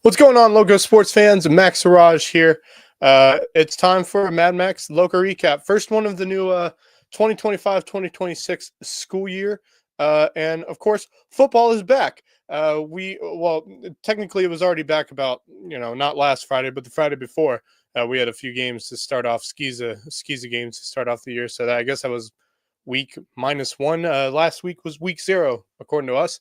What's going on, Loco sports fans? Max Siraj here. It's time for a Mad Max Loco recap. First one of the new 2025-2026 school year. And of course, football is back. Technically it was already back about, not last Friday, but the Friday before. We had a few games to start off, skiza games to start off the year. So I guess that was week -1. Last week was week 0, according to us.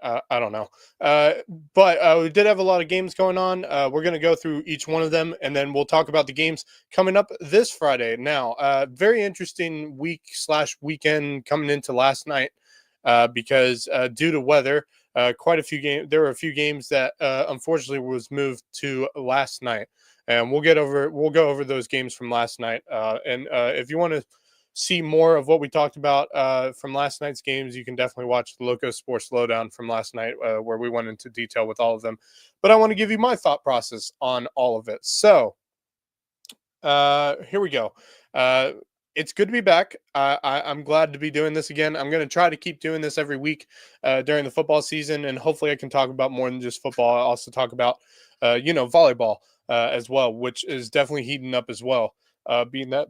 I don't know. But we did have a lot of games going on. We're going to go through each one of them, and then we'll talk about the games coming up this Friday. Now, very interesting week/weekend coming into last night because due to weather, quite a few games. There were a few games that unfortunately was moved to last night, and we'll go over those games from last night. And if you want to see more of what we talked about from last night's games, you can definitely watch the LowcoSports Lowdown from last night, where we went into detail with all of them. But I want to give you my thought process on all of it. So here we go. It's good to be back. I'm glad to be doing this again. I'm going to try to keep doing this every week during the football season, and hopefully I can talk about more than just football. I also talk about, volleyball as well, which is definitely heating up as well, being that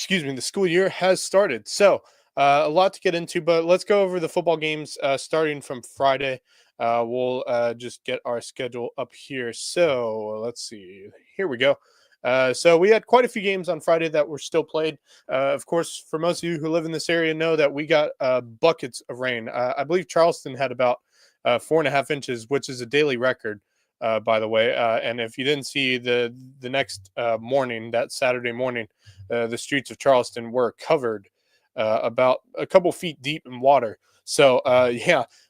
the school year has started. So a lot to get into, but let's go over the football games starting from Friday. We'll just get our schedule up here. So let's see. Here we go. So we had quite a few games on Friday that were still played. Of course, for most of you who live in this area know that we got buckets of rain. I believe Charleston had about 4.5 inches, which is a daily record. By the way, and if you didn't see the next morning, that Saturday morning, the streets of Charleston were covered about a couple feet deep in water. So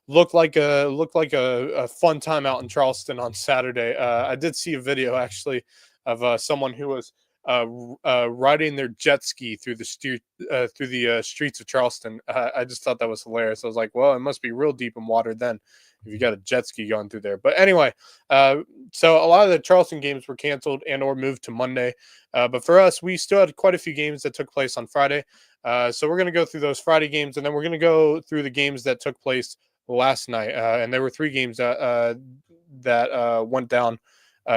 looked like a fun time out in Charleston on Saturday. I did see a video actually of someone who was riding their jet ski through the streets of Charleston. I just thought that was hilarious. I was like, well, it must be real deep in water then if you got a jet ski going through there. But anyway, so a lot of the Charleston games were canceled and or moved to Monday. But for us, we still had quite a few games that took place on Friday. So we're going to go through those Friday games, and then we're going to go through the games that took place last night. And there were 3 games that went down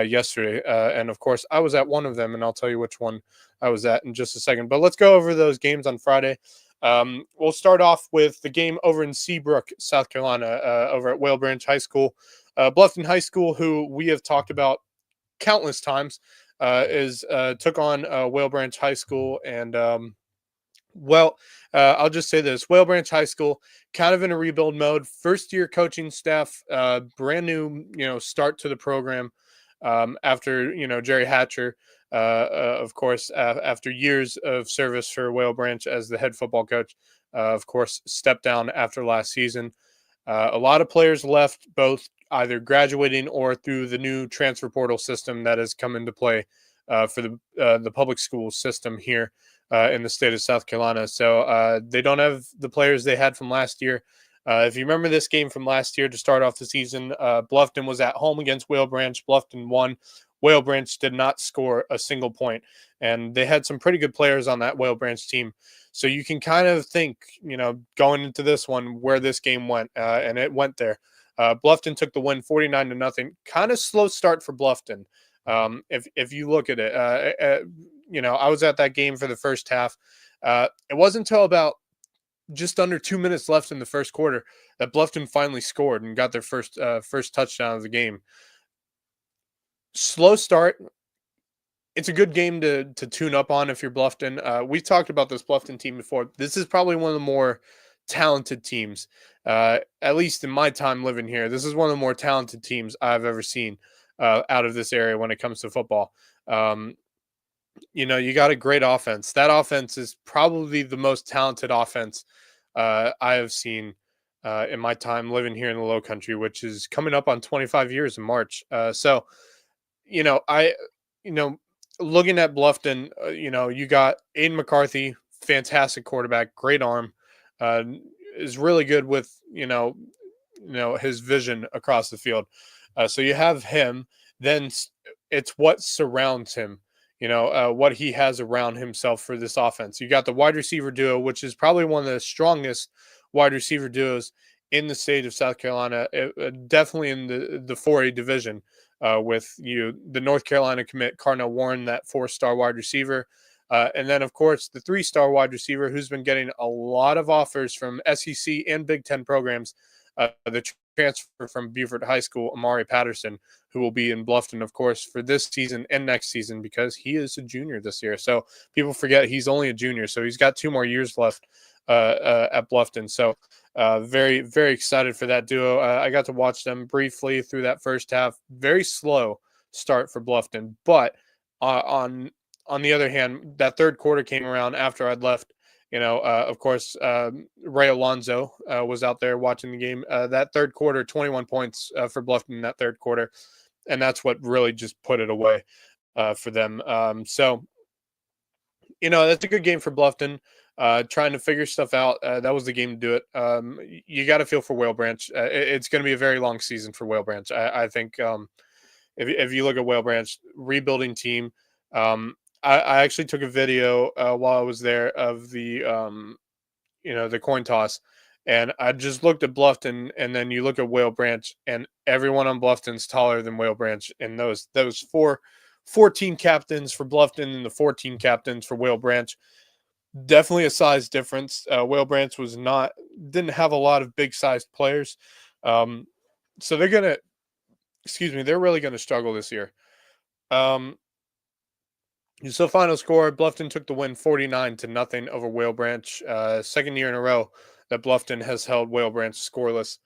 yesterday. And of course, I was at one of them, and I'll tell you which one I was at in just a second. But let's go over those games on Friday. We'll start off with the game over in Seabrook, South Carolina, over at Whale Branch High School. Bluffton High School, who we have talked about countless times, took on Whale Branch High School. And, I'll just say this. Whale Branch High School, kind of in a rebuild mode. First-year coaching staff, brand new, start to the program after, Jerry Hatcher, of course, after years of service for Whale Branch as the head football coach, of course, stepped down after last season. A lot of players left, both either graduating or through the new transfer portal system that has come into play for the public school system here in the state of South Carolina. So they don't have the players they had from last year. If you remember this game from last year to start off the season, Bluffton was at home against Whale Branch. Bluffton won. Whale Branch did not score a single point, and they had some pretty good players on that Whale Branch team. So you can kind of think, going into this one where this game went, and it went there. Bluffton took the win 49-0. Kind of slow start for Bluffton. If you look at it, I was at that game for the first half. It wasn't until about just under 2 minutes left in the first quarter that Bluffton finally scored and got their first touchdown of the game. Slow start. It's a good game to tune up on if you're Bluffton. We talked about this Bluffton team before. This is probably one of the more talented teams, at least in my time living here. This is one of the more talented teams I've ever seen out of this area when it comes to football. You got a great offense. That offense is probably the most talented offense I have seen in my time living here in the Low Country, which is coming up on 25 years in March. Looking at Bluffton, you got Aiden McCarthy, fantastic quarterback, great arm, is really good with, his vision across the field. So you have him, then it's what surrounds him, what he has around himself for this offense. You got the wide receiver duo, which is probably one of the strongest wide receiver duos in the state of South Carolina, definitely in the 4A division. with the North Carolina commit Cardinal Warren, that 4-star wide receiver. And then, of course, the 3-star wide receiver who's been getting a lot of offers from SEC and Big Ten programs, the transfer from Beaufort High School, Amari Patterson, who will be in Bluffton, of course, for this season and next season because he is a junior this year. So people forget he's only a junior, so he's got 2 more years left at Bluffton. So very, very excited for that duo. I got to watch them briefly through that first half. Very slow start for Bluffton, but on the other hand, that third quarter came around after I'd left. Of course, Ray Alonzo was out there watching the game. That third quarter, 21 points for Bluffton in that third quarter, and that's what really just put it away for them. So that's a good game for Bluffton. Trying to figure stuff out. That was the game to do it. You got to feel for Whale Branch. It's going to be a very long season for Whale Branch. I think if you look at Whale Branch, rebuilding team. I actually took a video while I was there of the coin toss, and I just looked at Bluffton, and then you look at Whale Branch, and everyone on Bluffton's taller than Whale Branch, and those 14 captains for Bluffton and the 14 captains for Whale Branch. Definitely a size difference. Whale Branch didn't have a lot of big sized players. So they're really gonna struggle this year. So final score, Bluffton took the win 49-0 over Whale Branch. Second year in a row that Bluffton has held Whale Branch scoreless.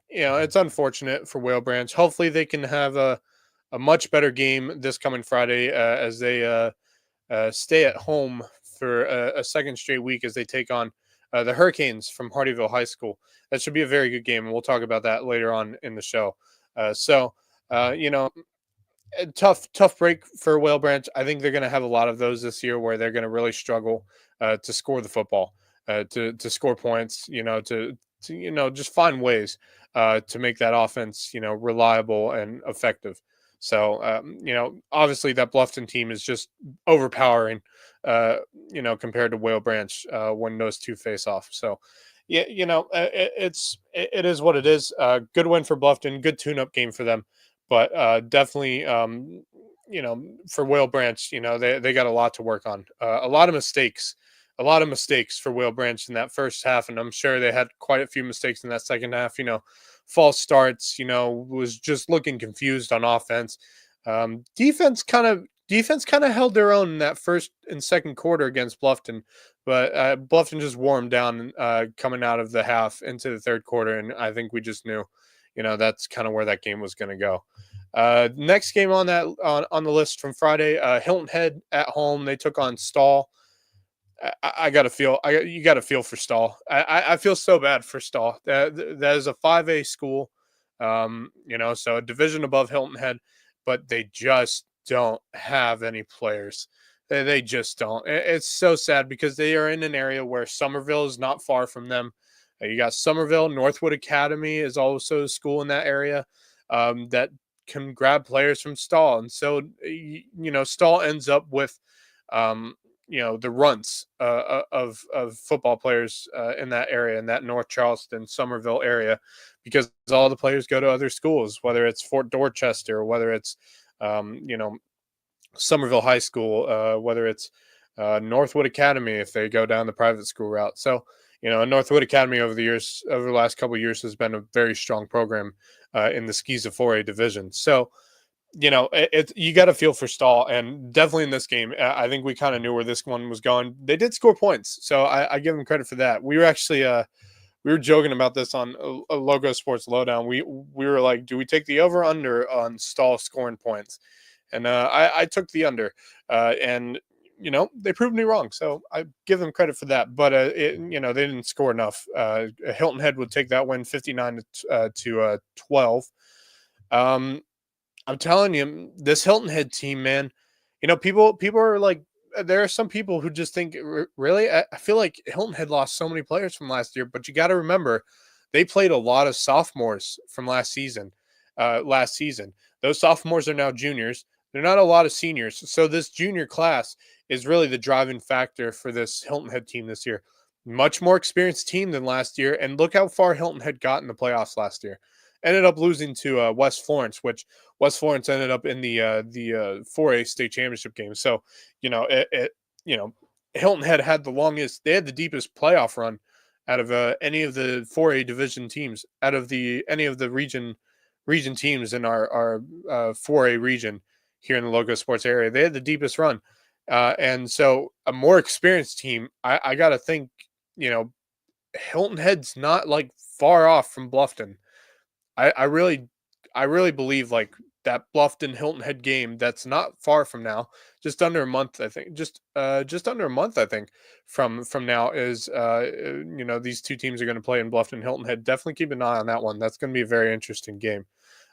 It's unfortunate for Whale Branch. Hopefully they can have a much better game this coming Friday as they stay at home for a second straight week as they take on the Hurricanes from Hardyville High School. That should be a very good game, and we'll talk about that later on in the show. A tough break for Whale Branch. I think they're going to have a lot of those this year where they're going to really struggle to score the football, to score points, to just find ways to make that offense, reliable and effective. So, obviously that Bluffton team is just overpowering, compared to Whale Branch when those two face off. So, yeah, it is what it is. Good win for Bluffton, good tune-up game for them, but definitely, for Whale Branch, they got a lot to work on. A lot of mistakes for Whale Branch in that first half, and I'm sure they had quite a few mistakes in that second half. False starts. Was just looking confused on offense. Defense kind of held their own in that first and second quarter against Bluffton, but Bluffton just wore them down coming out of the half into the third quarter, and I think we just knew, that's kind of where that game was going to go. Next game on the list from Friday, Hilton Head at home. They took on Stall. You got to feel for Stall. I feel so bad for Stall. That is a 5A school, so a division above Hilton Head, but they just don't have any players. They just don't. It's so sad because they are in an area where Somerville is not far from them. You got Somerville. Northwood Academy is also a school in that area that can grab players from Stall. And so, Stall ends up with, the runts of football players in that area, in that North Charleston, Somerville area, because all the players go to other schools, whether it's Fort Dorchester, or whether it's, Somerville High School, whether it's Northwood Academy, if they go down the private school route. So, Northwood Academy over the last couple of years has been a very strong program in the Skeeza 4A division. So, you got to feel for Stall, and definitely in this game, I think we kind of knew where this one was going. They did score points, so I give them credit for that. We were actually we were joking about this on a LowcoSports Lowdown. We were like, do we take the over under on Stall scoring points? And I took the under, and they proved me wrong, so I give them credit for that. But they didn't score enough. Hilton Head would take that win 59-12. I'm telling you, this Hilton Head team, man. People are like, there are some people who just think, really. I feel like Hilton Head lost so many players from last year, but you got to remember, they played a lot of sophomores from last season. Those sophomores are now juniors. They're not a lot of seniors. So this junior class is really the driving factor for this Hilton Head team this year. much more experienced team than last year. And look how far Hilton Head got in the playoffs last year. Ended up losing to West Florence, which West Florence ended up in the 4A state championship game. So you know Hilton Head had the longest, they had the deepest playoff run out of any of the 4A division teams, out of the any of the region teams in our 4A region here in the Loco Sports area. They had the deepest run. And so a more experienced team, I got to think, you know, Hilton Head's not like far off from Bluffton. I really, I really believe like that Bluffton Hilton Head game that's not far from now, just under a month, I think, just under a month, I think, from now is these two teams are going to play in Bluffton Hilton Head. Definitely keep an eye on that one. That's going to be a very interesting game.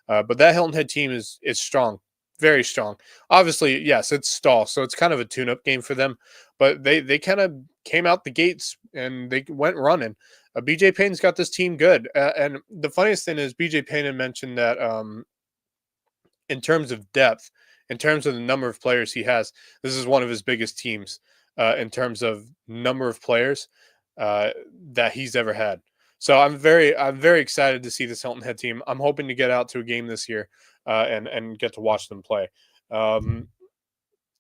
But that Hilton Head team is strong, very strong. Obviously, yes, it's stall, so it's kind of a tune-up game for them. But they kind of came out the gates and they went running. BJ Payne's got this team good, and the funniest thing is BJ Payne had mentioned that in terms of depth, in terms of the number of players he has, this is one of his biggest teams in terms of number of players uh, that he's ever had. So I'm very excited to see this Hilton Head team. I'm hoping to get out to a game this year and get to watch them play. Um,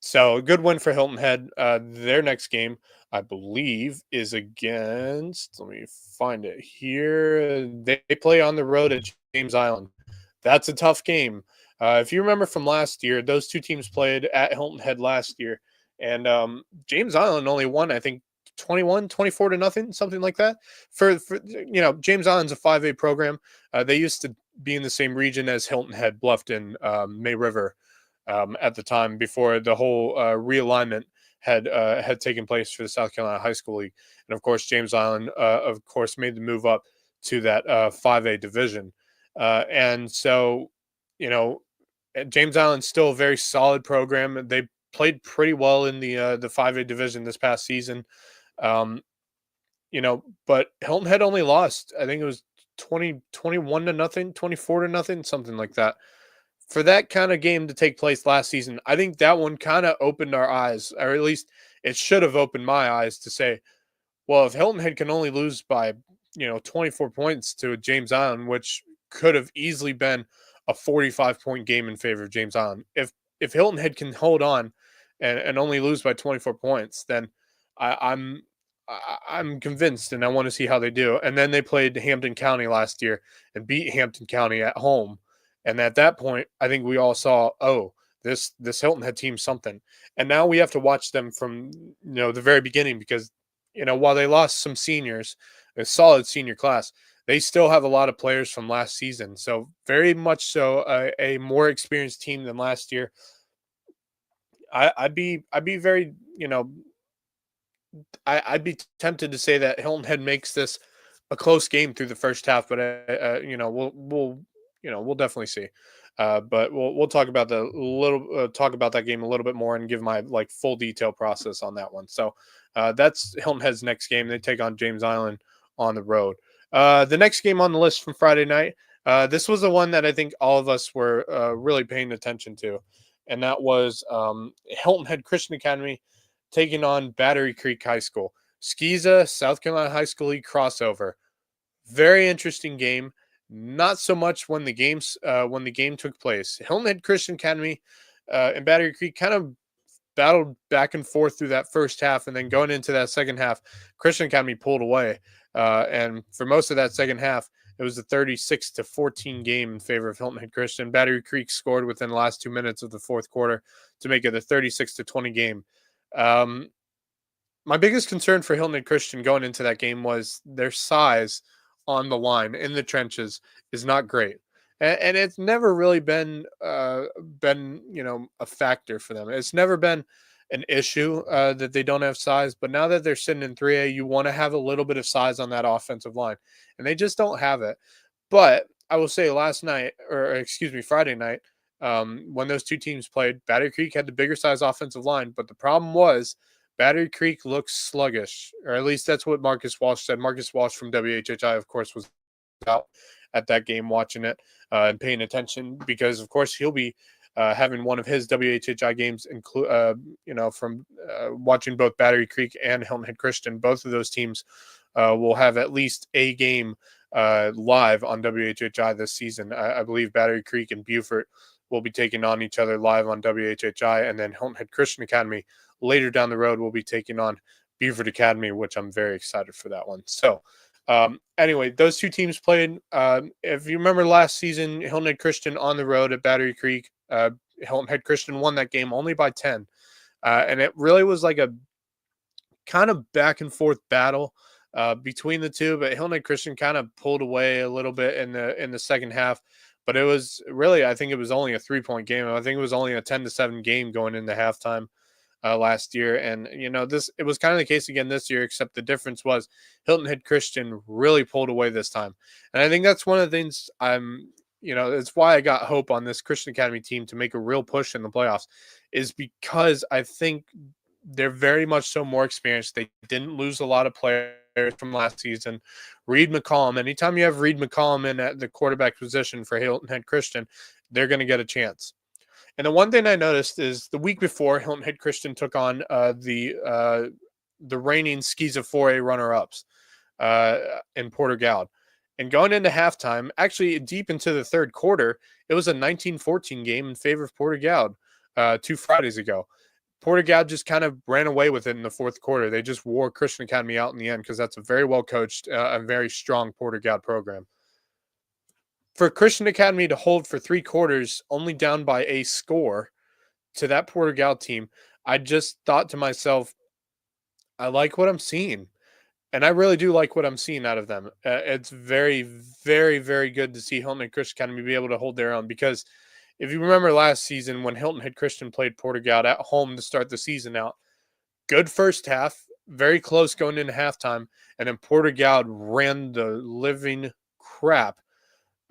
so a good win for Hilton Head. Their next game, I believe, is against. Let me find it here. They play on the road at James Island. That's a tough game. If you remember from last year, those two teams played at Hilton Head last year, and James Island only won, I think, 24 to nothing, something like that. For James Island's a 5A program. They used to be in the same region as Hilton Head, Bluffton, May River at the time before the whole realignment had taken place for the South Carolina High School League, and of course James Island, of course, made the move up to that 5A division, and so you know James Island's still a very solid program. They played pretty well in the 5A division this past season, um, but Hilton Head only lost. I think it was 21 to nothing, 24 to nothing, something like that for that kind of game to take place last season. I think that one kind of opened our eyes, or at least it should have opened my eyes to say, well, if Hilton Head can only lose by, 24 points to James Island, which could have easily been a 45-point game in favor of James Island. If Hilton Head can hold on and only lose by 24 points, then I'm convinced, and I want to see how they do. And then they played Hampton County last year and beat Hampton County at home. And at that point, I think we all saw, oh, this Hilton Head team something. And now we have to watch them from the very beginning because while they lost some seniors, a solid senior class, they still have a lot of players from last season. So very much so a more experienced team than last year. I'd be very I'd be tempted to say that Hilton Head makes this a close game through the first half, but we'll definitely see. But we'll talk about talk about that game a little bit more and give my like full detail process on that one. So that's Hilton Head's next game. They take on James Island on the road. The next game on the list from Friday night. This was the one that I think all of us were really paying attention to, and that was Hilton Head Christian Academy taking on Battery Creek High School. Skeeza, South Carolina High School League crossover. Very interesting game. Not so much when the game took place. Hilton Head Christian Academy and Battery Creek kind of battled back and forth through that first half, and then going into that second half, Christian Academy pulled away. And for most of that second half, it was a 36-14 game in favor of Hilton Head Christian. Battery Creek scored within the last 2 minutes of the fourth quarter to make it a 36-20 game. My biggest concern for Hilton Head Christian going into that game was their size on the line in the trenches is not great, and it's never really been a factor for them. It's never been an issue that they don't have size, but now that they're sitting in 3A, you want to have a little bit of size on that offensive line, and they just don't have it. But I will say Friday night, when those two teams played, Battery Creek had the bigger size offensive line, but the problem was Battery Creek looks sluggish, or at least that's what Marcus Walsh said. Marcus Walsh from WHHI, of course, was out at that game watching it and paying attention because, of course, he'll be having one of his WHHI games, from watching both Battery Creek and Hilton Head Christian. Both of those teams will have at least a game live on WHHI this season. I believe Battery Creek and Beaufort will be taking on each other live on WHHI, and then Hilton Head Christian Academy later down the road will be taking on Beaufort Academy, which I'm very excited for that one. So anyway, those two teams played. If you remember last season, Hilton Head Christian on the road at Battery Creek, Hilton Head Christian won that game only by 10. And it really was like a kind of back and forth battle between the two, but Hilton Head Christian kind of pulled away a little bit in the second half. But it was really, I think it was only a 3-point game. I think it was only a 10-7 game going into halftime last year. And, it was kind of the case again this year, except the difference was Hilton Head Christian really pulled away this time. And I think that's one of the things it's why I got hope on this Christian Academy team to make a real push in the playoffs, is because I think they're very much so more experienced. They didn't lose a lot of players from last season. Reed McCollum, anytime you have Reed McCollum in at the quarterback position for Hilton Head Christian, they're going to get a chance. And the one thing I noticed is the week before, Hilton Head Christian took on the reigning Skeeza 4A runner-ups in Porter Gaud. And going into halftime, actually deep into the third quarter, it was a 19-14 game in favor of Porter Gaud 2 Fridays ago. Porter Gaud just kind of ran away with it in the fourth quarter. They just wore Christian Academy out in the end because that's a very well-coached and very strong Porter Gaud program. For Christian Academy to hold for 3 quarters, only down by a score to that Porter Gaud team, I just thought to myself, I like what I'm seeing. And I really do like what I'm seeing out of them. It's very, very, very good to see Hilton Head Christian Academy be able to hold their own, because if you remember last season when Hilton Head Christian played Porter Gaud at home to start the season out, good first half, very close going into halftime, and then Porter Gaud ran the living crap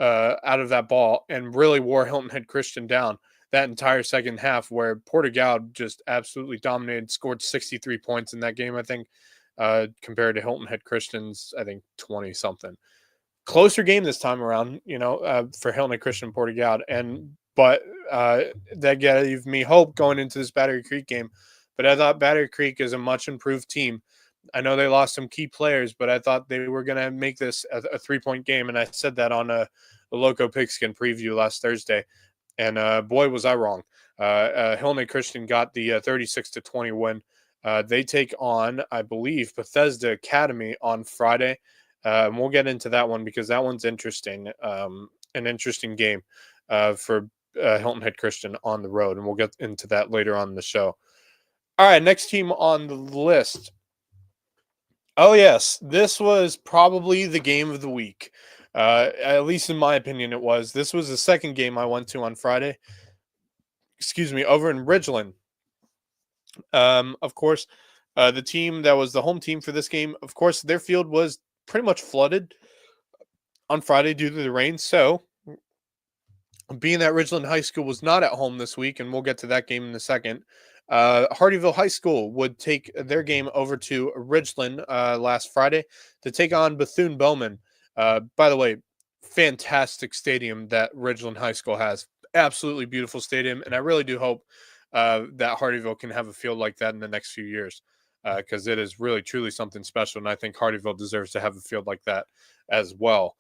out of that ball and really wore Hilton Head Christian down that entire second half, where Porter Gaud just absolutely dominated, scored 63 points in that game, I think, compared to Hilton Head Christian's, I think, 20-something. Closer game this time around, for Hilton Head Christian and Porter Gaud. But that gave me hope going into this Battery Creek game. But I thought Battery Creek is a much improved team. I know they lost some key players, but I thought they were going to make this a 3-point game. And I said that on a Lowco Pigskin preview last Thursday. And boy, was I wrong. Hilton Head Christian got the 36-20 win. They take on, I believe, Bethesda Academy on Friday. And we'll get into that one because that one's interesting. An interesting game for Hilton Head Christian on the road. And we'll get into that later on in the show. All right, next team on the list. Oh, yes, this was probably the game of the week. At least in my opinion, it was. This was the second game I went to on Friday. Over in Ridgeland. Of course, the team that was the home team for this game, of course, their field was pretty much flooded on Friday due to the rain. So, being that Ridgeland High School was not at home this week, and we'll get to that game in a second, Hardyville High School would take their game over to Ridgeland last Friday to take on Bethune-Bowman. By the way, fantastic stadium that Ridgeland High School has. Absolutely beautiful stadium, and I really do hope that Hardyville can have a field like that in the next few years, because it is really, truly something special, and I think Hardyville deserves to have a field like that as well.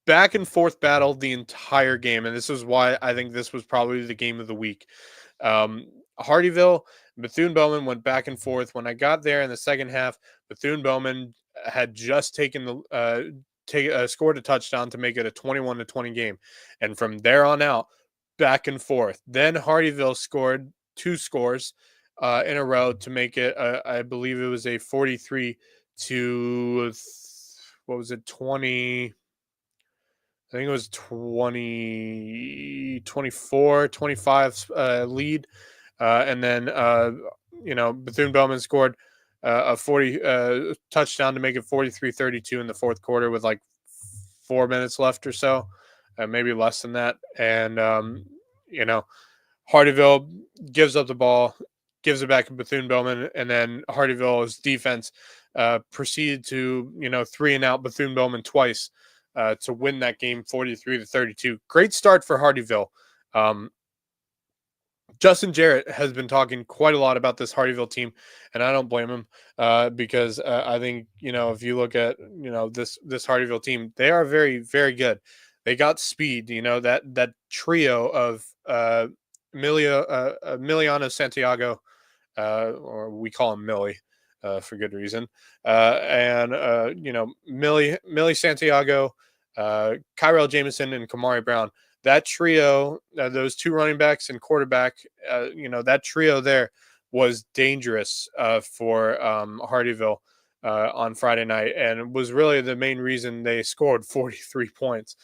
Back and forth battle the entire game, and this is why I think this was probably the game of the week. Hardyville, Bethune-Bowman went back and forth. When I got there in the second half, Bethune-Bowman had just scored a touchdown to make it a 21-20 game, and from there on out, back and forth. Then Hardyville scored 2 scores in a row to make it, I believe it was a 43 to 20. I think it was 24, 25 lead. And then, Bethune-Bowman scored a 40 touchdown to make it 43-32 in the fourth quarter with like 4 minutes left or so, maybe less than that. And, Hardyville gives up the ball, gives it back to Bethune-Bowman, and then Hardyville's defense proceeded to, 3-and-out Bethune-Bowman twice to win that game 43-32. Great start for Hardyville. Um, Justin Jarrett has been talking quite a lot about this Hardyville team, and I don't blame him because I think if you look at this Hardyville team, they are very very good. They got speed. That trio of Emiliano Santiago, or we call him Millie for good reason, and Millie Santiago, Kyrell Jameson, and Kamari Brown. That trio, those two running backs and quarterback, that trio there was dangerous for Hardyville on Friday night, and was really the main reason they scored 43 points.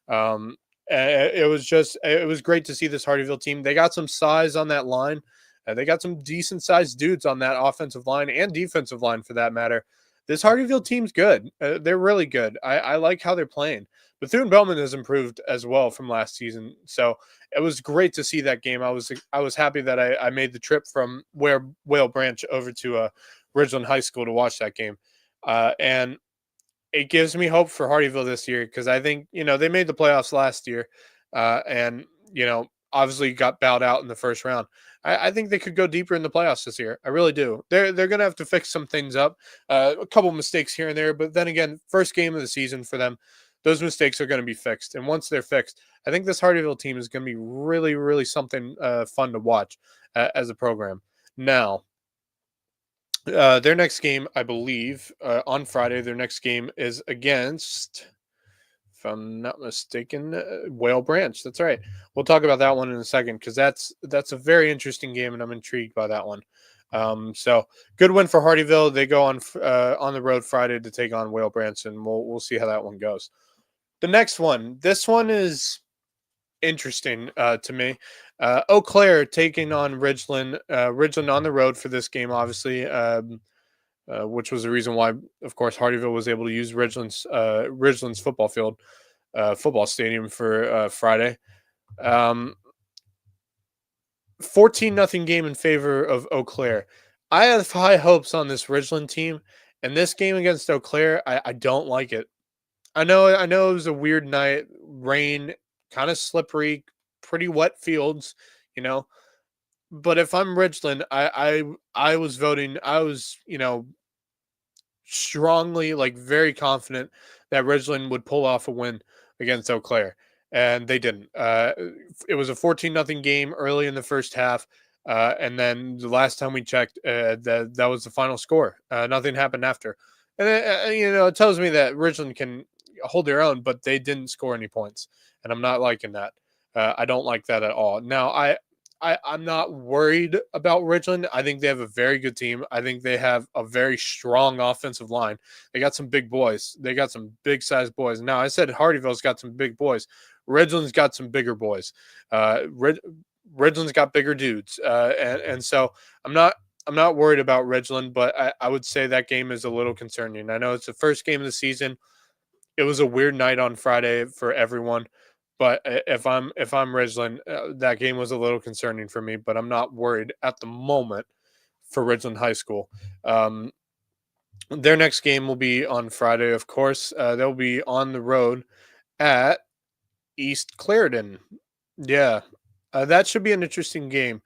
Um, it was great to see this Hardyville team. They got some size on that line. They got some decent sized dudes on that offensive line and defensive line for that matter. This Hardyville team's good. They're really good. I like how they're playing. Bethune-Bellman has improved as well from last season. So it was great to see that game. I was happy that I made the trip from Whale Branch over to Ridgeland High School to watch that game. And it gives me hope for Hardyville this year because I think, they made the playoffs last year and, obviously got bowed out in the first round. I think they could go deeper in the playoffs this year. I really do. They're going to have to fix some things up, a couple mistakes here and there. But then again, first game of the season for them, those mistakes are going to be fixed. And once they're fixed, I think this Hardyville team is going to be really, really something fun to watch as a program. Now, their next game, I believe, on Friday, their next game is against, if I'm not mistaken, Whale Branch. That's right. We'll talk about that one in a second because that's a very interesting game, and I'm intrigued by that one. So good win for Hardyville. They go on the road Friday to take on Whale Branch, and we'll see how that one goes. The next one, this one is interesting to me. Eau Claire taking on Ridgeland. Ridgeland on the road for this game, obviously, which was the reason why, of course, Hardyville was able to use Ridgeland's football field, football stadium for Friday. 14-0 game in favor of Eau Claire. I have high hopes on this Ridgeland team, and this game against Eau Claire, I don't like it. I know it was a weird night, rain, kind of slippery, pretty wet fields, But if I'm Ridgeland, I was voting. I was, strongly, very confident that Ridgeland would pull off a win against Eau Claire, and they didn't. It was a 14-0 game early in the first half, and then the last time we checked, that was the final score. Nothing happened after, and it tells me that Ridgeland can hold their own, but they didn't score any points, and I'm not liking that. I don't like that at all. Now, I'm not worried about Ridgeland. I think they have a very good team. I think they have a very strong offensive line. They got some big boys. They got some big sized boys. Now, I said Hardyville's got some big boys. Ridgeland's got some bigger boys. Ridgeland's got bigger dudes. And so I'm not worried about Ridgeland, but I would say that game is a little concerning. I know it's the first game of the season. It was a weird night on Friday for everyone. But if I'm Ridgeland, that game was a little concerning for me. But I'm not worried at the moment for Ridgeland High School. Their next game will be on Friday, of course. They'll be on the road at East Clarendon. Yeah, that should be an interesting game.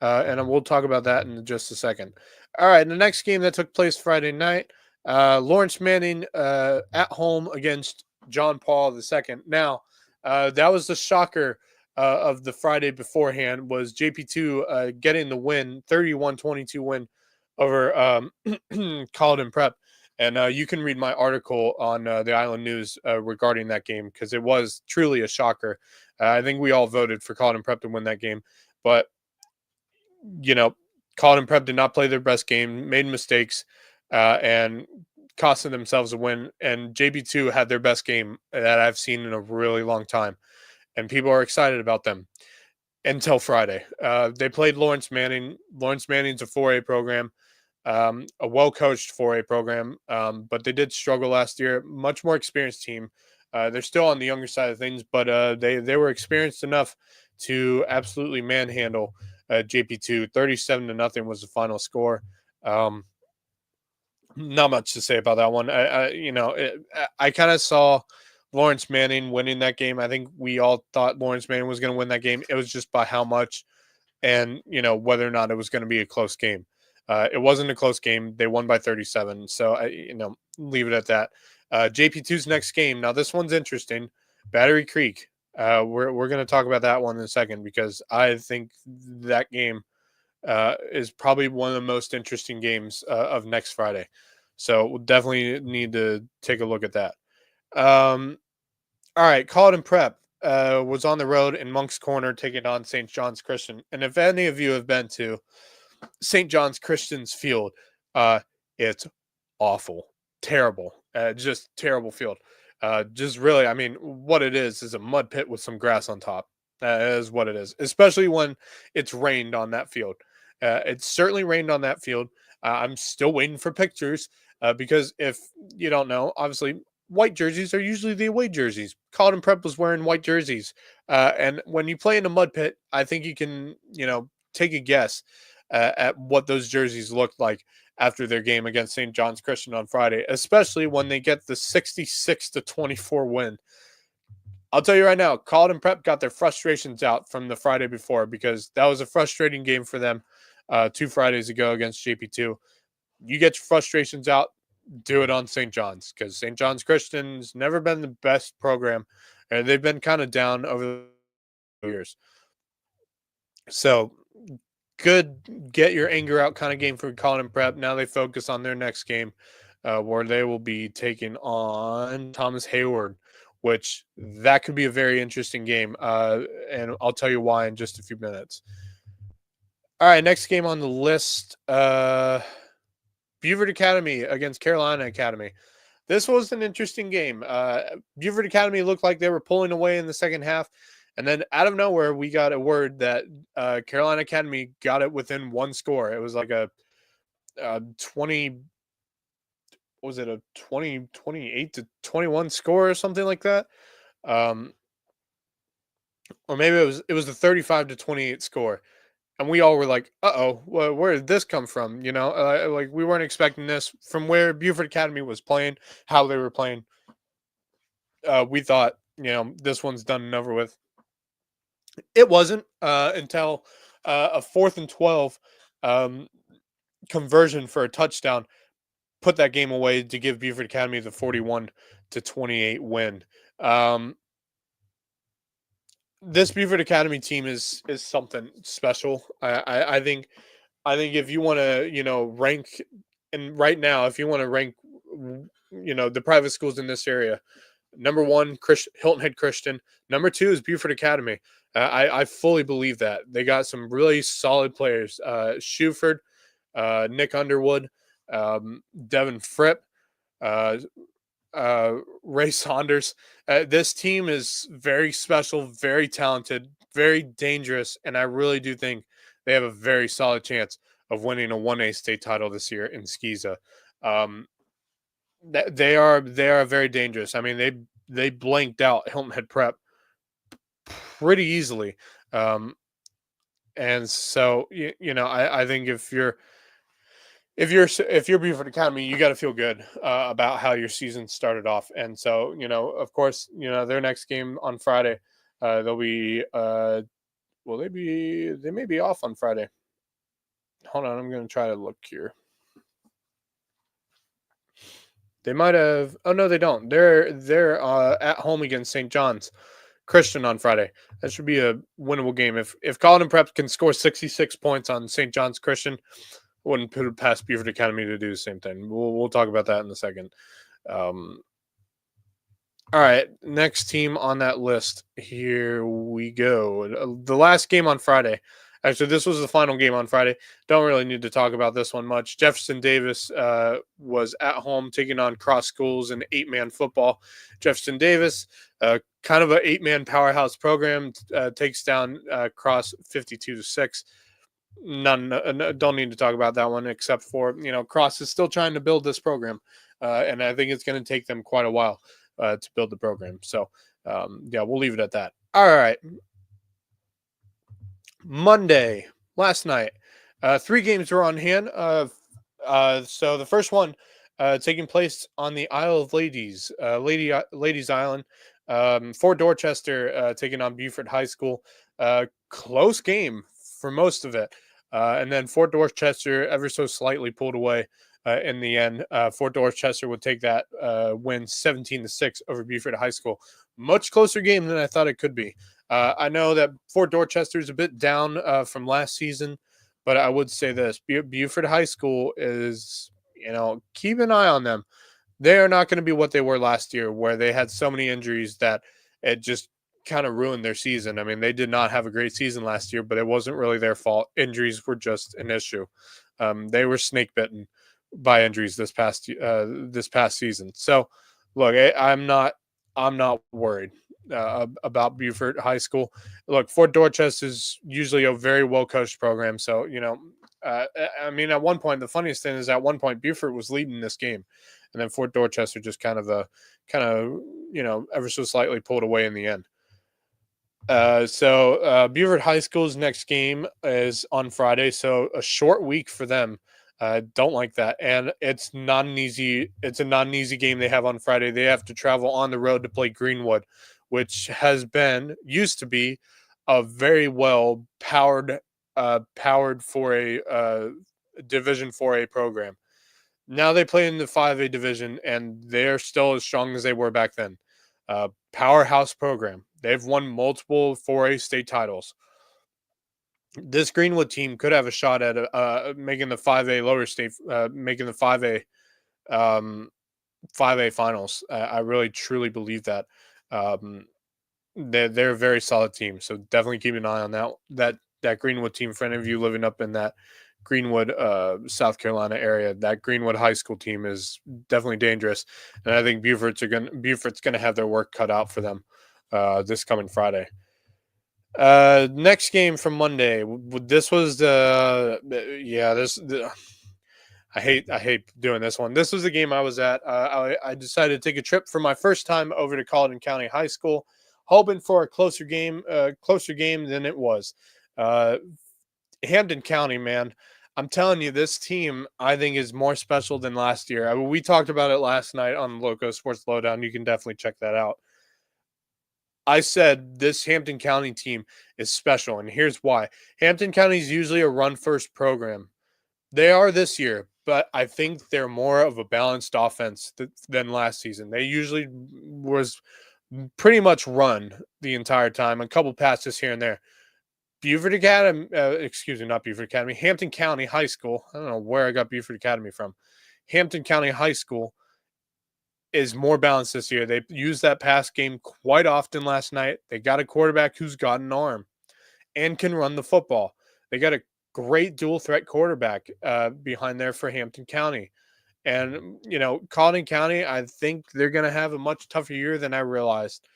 And we'll talk about that in just a second. All right, the next game that took place Friday night, Lawrence Manning at home against John Paul II. Now, that was the shocker of the Friday beforehand was JP2 getting the win, 31-22 win over Colleton Prep. And you can read my article on the Island News regarding that game because it was truly a shocker. I think we all voted for Colleton Prep to win that game. But, Colleton Prep did not play their best game, made mistakes, and costing themselves a win. And JP2 had their best game that I've seen in a really long time. And people are excited about them until Friday. They played Lawrence Manning. Lawrence Manning's a 4A program, a well-coached 4A program, but they did struggle last year. Much more experienced team. They're still on the younger side of things, but they were experienced enough to absolutely manhandle JP2. 37-0 was the final score. Not much to say about that one. I kind of saw Lawrence Manning winning that game. I think we all thought Lawrence Manning was going to win that game. It was just by how much and, whether or not it was going to be a close game. It wasn't a close game. They won by 37. So, leave it at that. JP2's next game. Now, this one's interesting. Battery Creek. We're going to talk about that one in a second because I think that game is probably one of the most interesting games of next Friday. So we'll definitely need to take a look at that. All right, Colleton Prep was on the road in Monk's Corner taking on St. John's Christian. And if any of you have been to St. John's Christian's field, it's awful, terrible, just terrible field. Just really, I mean, what it is a mud pit with some grass on top. That is what it is, especially when it's rained on that field. It's certainly rained on that field. I'm still waiting for pictures because if you don't know, obviously white jerseys are usually the away jerseys. Colleton Prep was wearing white jerseys, and when you play in a mud pit, I think you can, take a guess at what those jerseys looked like after their game against St. John's Christian on Friday, especially when they get the 66-24 win. I'll tell you right now, Colleton Prep got their frustrations out from the Friday before because that was a frustrating game for them 2 Fridays ago against JP2. You get your frustrations out, do it on St. John's because St. John's Christian's never been the best program. They've been kind of down over the years. So good, get your anger out kind of game for Colleton Prep. Now they focus on their next game where they will be taking on Thomas Hayward, which that could be a very interesting game. And I'll tell you why in just a few minutes. All right, next game on the list, Beaufort Academy against Carolina Academy. This was an interesting game. Beaufort Academy looked like they were pulling away in the second half. And then out of nowhere, we got a word that Carolina Academy got it within one score. It was like a 20, was it a 28-21 score or something like that? Or maybe it was the 35-28 score. And we all were like, uh-oh, well, where did this come from? Like we weren't expecting this from where Beaufort Academy was playing, how they were playing. We thought, this one's done and over with. It wasn't until a 4th and 12 conversion for a touchdown put that game away to give Beaufort Academy the 41-28 win. This Beaufort Academy team is something special. I think if you want to rank, and right now if you want to rank the private schools in this area, number 1 Hilton Head Christian, number 2 is Beaufort Academy. I fully believe that they got some really solid players. Shuford, Nick Underwood, Devin Fripp, Ray Saunders. This team is very special, very talented, very dangerous, and I really do think they have a very solid chance of winning a 1A state title this year in Skeeza. They are very dangerous. I mean, they blanked out Hilton Head Prep pretty easily, and so I think if you're Beaufort Academy, you got to feel good about how your season started off. And so, of course, their next game on Friday, they'll be, they may be off on Friday. Hold on, I'm going to try to look here. They might have, oh no, they don't. They're at home against St. John's Christian on Friday. That should be a winnable game. If Colleton Prep can score 66 points on St. John's Christian, wouldn't put it past Beaufort Academy to do the same thing. We'll talk about that in a second. All right, next team on that list. Here we go. The last game on Friday. Actually, this was the final game on Friday. Don't really need to talk about this one much. Jefferson Davis was at home taking on Cross Schools in 8-man football. Jefferson Davis, kind of an 8-man powerhouse program, takes down Cross 52-6. Don't need to talk about that one except for Cross is still trying to build this program, and I think it's going to take them quite a while to build the program. So we'll leave it at that. All right, Monday last night, 3 games were on hand. So the first one taking place on the Isle of Ladies, Ladies Island. Fort Dorchester taking on Beaufort High School. Close game for most of it, and then Fort Dorchester ever so slightly pulled away in the end. Fort Dorchester would take that win 17-6 over Beaufort High School. Much closer game than I thought it could be. I know that Fort Dorchester is a bit down from last season, but I would say this: Beaufort High School is, keep an eye on them. They are not going to be what they were last year, where they had so many injuries that it just kind of ruined their season. I mean, they did not have a great season last year, but it wasn't really their fault. Injuries were just an issue. They were snake bitten by injuries this past season. So, look, I'm not worried about Beaufort High School. Look, Fort Dorchester is usually a very well coached program, so I mean, at one point, the funniest thing is at one point Beaufort was leading this game, and then Fort Dorchester just ever so slightly pulled away in the end. So Beaufort High School's next game is on Friday, so a short week for them. Don't like that, and it's not an easy. It's a not an easy game they have on Friday. They have to travel on the road to play Greenwood, which used to be a very well powered for a Division 4A program. Now they play in the 5A division, and they're still as strong as they were back then. Powerhouse program. They've won multiple 4A state titles. This Greenwood team could have a shot at making the 5A lower state, making the 5A finals. I really truly believe that. They're a very solid team, so definitely keep an eye on that Greenwood team. For any of you living up in that Greenwood, South Carolina area, that Greenwood High School team is definitely dangerous, and I think Beaufort's gonna have their work cut out for them this coming Friday. Next game from Monday. This was I hate doing this one. This was the game I was at. I decided to take a trip for my first time over to Colleton County High School, hoping for a closer game than it was. Hampton County, man, I'm telling you, this team I think is more special than last year. We talked about it last night on LowcoSports Lowdown. You can definitely check that out. I said this Hampton County team is special, and here's why. Hampton County is usually a run-first program. They are this year, but I think they're more of a balanced offense than last season. They usually was pretty much run the entire time, a couple passes here and there. Hampton County High School. I don't know where I got Beaufort Academy from. Hampton County High School is more balanced this year. They used that pass game quite often last night. They got a quarterback who's got an arm and can run the football. They got a great dual threat quarterback behind there for Hampton County. And, Colleton County, I think they're going to have a much tougher year than I realized.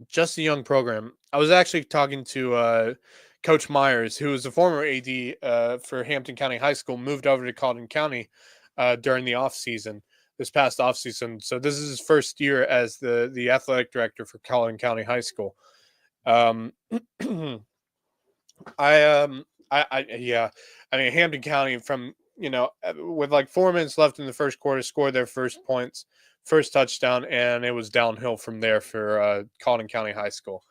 Just a young program. I was actually talking to Coach Myers, who was the former AD for Hampton County High School, moved over to Colleton County during the this past offseason. So this is his first year as the athletic director for Colleton County High School. Hampton County with like 4 minutes left in the first quarter, scored their first touchdown, and it was downhill from there for Colleton County High School.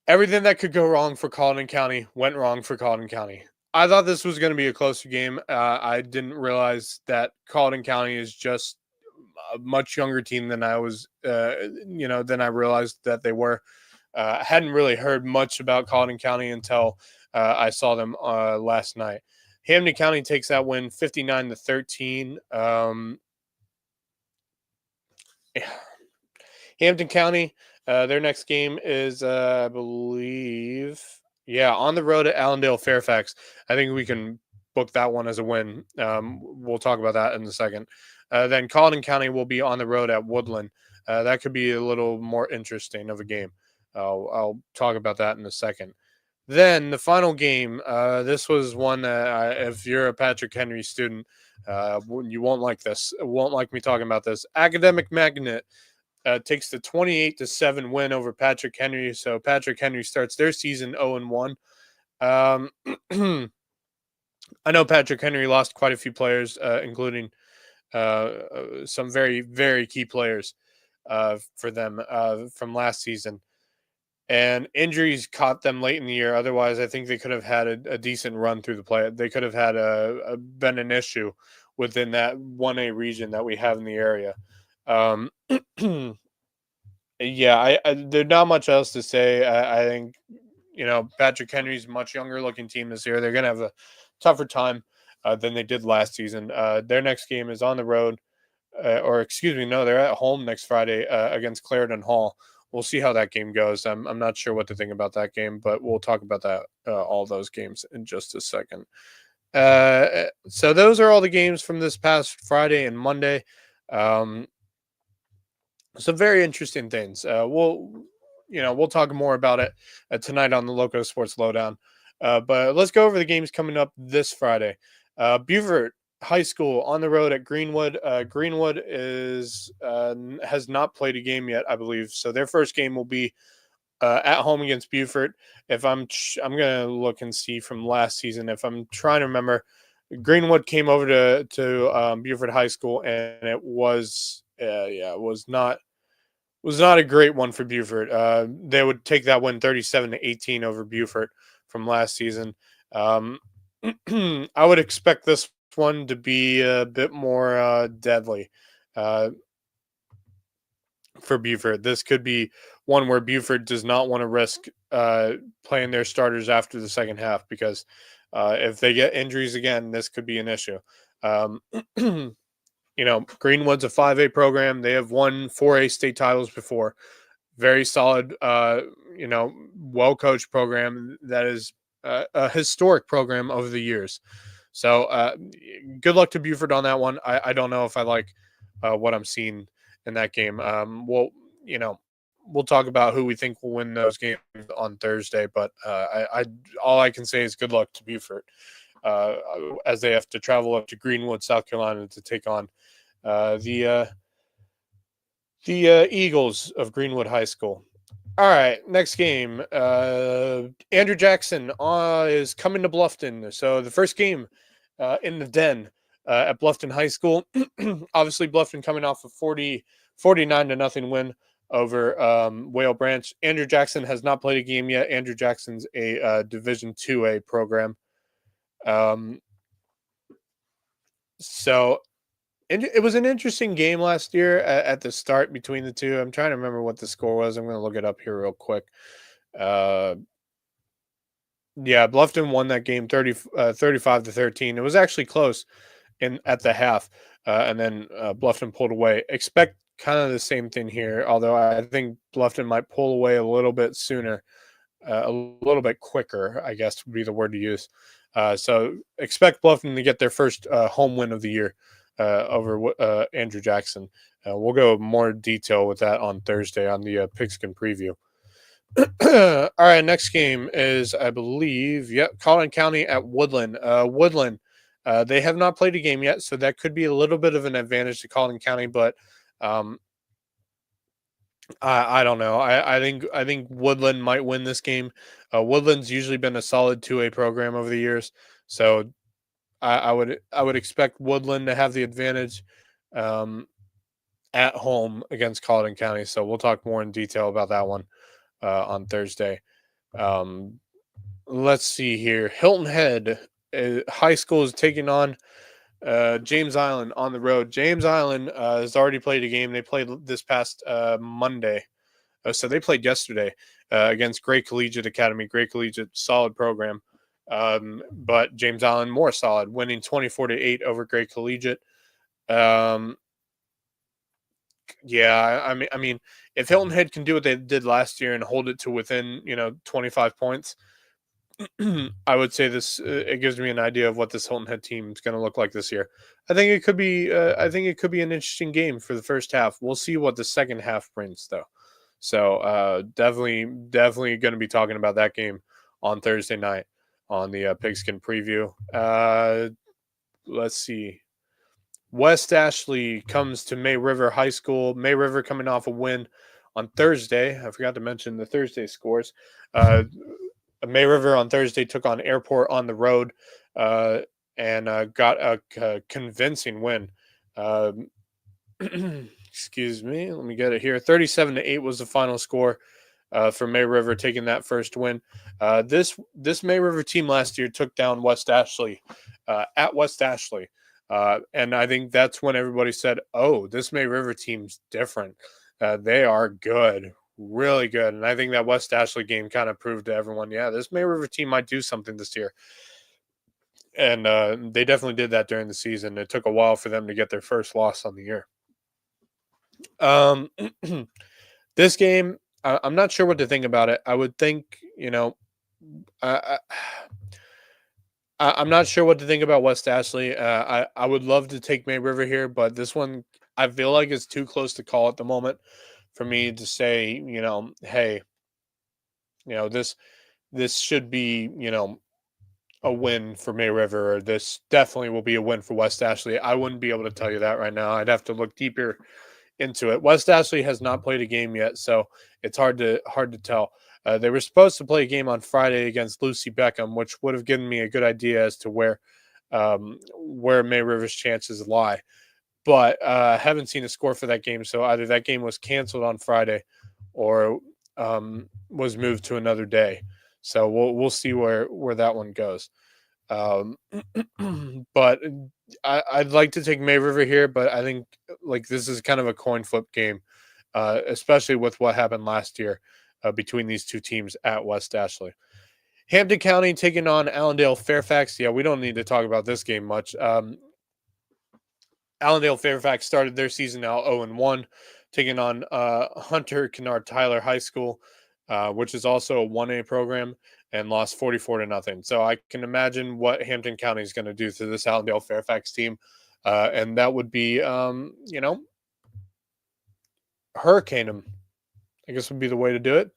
Everything that could go wrong for Colleton County went wrong for Colleton County. I thought this was going to be a closer game. I didn't realize that Colleton County is just a much younger team than I realized that they were. I hadn't really heard much about Colleton County until I saw them last night. Hampton County takes that win 59-13. Hampton County, their next game is, I believe, on the road at Allendale Fairfax. I think we can book that one as a win. We'll talk about that in a second. Then Colleton County will be on the road at Woodland. That could be a little more interesting of a game. I'll talk about that in a second. Then the final game, this was one that if you're a Patrick Henry student, you won't like this. Won't like me talking about this. Academic Magnet takes the 28-7 win over Patrick Henry. So Patrick Henry starts their season 0-1. I know Patrick Henry lost quite a few players, including some very, very key players for them from last season. And injuries caught them late in the year. Otherwise, I think they could have had a decent run through the play. They could have had been an issue within that 1A region that we have in the area. Um, yeah, there's not much else to say. I think Patrick Henry's a much younger looking team this year. They're gonna have a tougher time than they did last season. Their next game is on the road, or excuse me, no, they're at home next Friday against Clarendon Hall. We'll see how that game goes. I'm not sure what to think about that game, but we'll talk about that all those games in just a second. So those are all the games from this past Friday and Monday. Um, some very interesting things. We'll talk more about it tonight on the Loco Sports Lowdown. But let's go over the games coming up this Friday. Beaufort High School on the road at Greenwood. Greenwood has not played a game yet, I believe. So their first game will be at home against Beaufort. If I'm gonna look and see from last season. If I'm trying to remember, Greenwood came over to Beaufort High School, and it was was not a great one for Beaufort. They would take that win 37-18 over Beaufort from last season. Um, I would expect this one to be a bit more deadly uh, for Beaufort. This could be one where Beaufort does not want to risk playing their starters after the second half because if they get injuries again, this could be an issue. Um, Greenwood's a 5A program. They have won 4A state titles before. Very solid, well coached program that is a historic program over the years. So good luck to Beaufort on that one. I don't know if I like what I'm seeing in that game. We'll talk about who we think will win those games on Thursday. But all I can say is good luck to Beaufort as they have to travel up to Greenwood, South Carolina, to take on the Eagles of Greenwood High School. All right, next game. Andrew Jackson is coming to Bluffton. So the first game in the Den at Bluffton High School. Obviously, Bluffton coming off a 49-0 win over Whale Branch. Andrew Jackson has not played a game yet. Andrew Jackson's a Division 2A program. So it was an interesting game last year at the start between the two. I'm trying to remember what the score was. I'm going to look it up here real quick. Bluffton won that game 35-13. It was actually close at the half, and then Bluffton pulled away. Expect kind of the same thing here, although I think Bluffton might pull away a little bit sooner, a little bit quicker, I guess would be the word to use. So expect Bluffton to get their first home win of the year over Andrew Jackson. We'll go more detail with that on Thursday on the Pigskin preview. All right, next game is, I believe, Collin County at Woodland. Woodland, they have not played a game yet, so that could be a little bit of an advantage to Collin County, but I don't know. I think Woodland might win this game. Woodland's usually been a solid 2A program over the years, so I would expect Woodland to have the advantage at home against Colleton County. So we'll talk more in detail about that one on Thursday. Let's see here. Hilton Head High School is taking on James Island on the road. James Island has already played a game. They played this past Monday. So they played yesterday against Gray Collegiate Academy. Gray Collegiate, solid program. But James Island more solid, winning 24-8 over Gray Collegiate. I mean, if Hilton Head can do what they did last year and hold it to within 25 points, I would say this. It gives me an idea of what this Hilton Head team is going to look like this year. I think it could be. I think it could be an interesting game for the first half. We'll see what the second half brings, though. So definitely going to be talking about that game on Thursday night on the Pigskin preview. Let's see. West Ashley comes to May River High School. May River coming off a win on Thursday. I forgot to mention the Thursday scores. May River on Thursday took on Airport on the road. and got a convincing win. Um, excuse me, let me get it here. 37-8 was the final score for May River taking that first win. This May River team last year took down West Ashley at West Ashley, and I think that's when everybody said, "Oh, this May River team's different. They are good, really good." And I think that West Ashley game kind of proved to everyone, yeah, this May River team might do something this year. And they definitely did that during the season. It took a while for them to get their first loss on the year. Um, this game, I'm not sure what to think about it. I would think, I, I'm not sure what to think about West Ashley. I would love to take May River here, but this one I feel like is too close to call at the moment for me to say, hey, this should be, a win for May River, or this definitely will be a win for West Ashley. I wouldn't be able to tell you that right now. I'd have to look deeper into it. West Ashley has not played a game yet, so it's hard to tell. They were supposed to play a game on Friday against Lucy Beckham, which would have given me a good idea as to where May River's chances lie. But I haven't seen a score for that game, so either that game was canceled on Friday or was moved to another day. So we'll see where that one goes. Um, but I'd like to take May River here, but I think like this is kind of a coin flip game, especially with what happened last year between these two teams at West Ashley. Hampton County taking on Allendale Fairfax. Yeah, we don't need to talk about this game much. Allendale Fairfax started their season out 0-1, taking on Hunter Kennard Tyler High School, which is also a 1A program, and lost 44 to nothing. So I can imagine what Hampton County is going to do to this Allendale Fairfax team, and that would be, hurricane them. I guess would be the way to do it.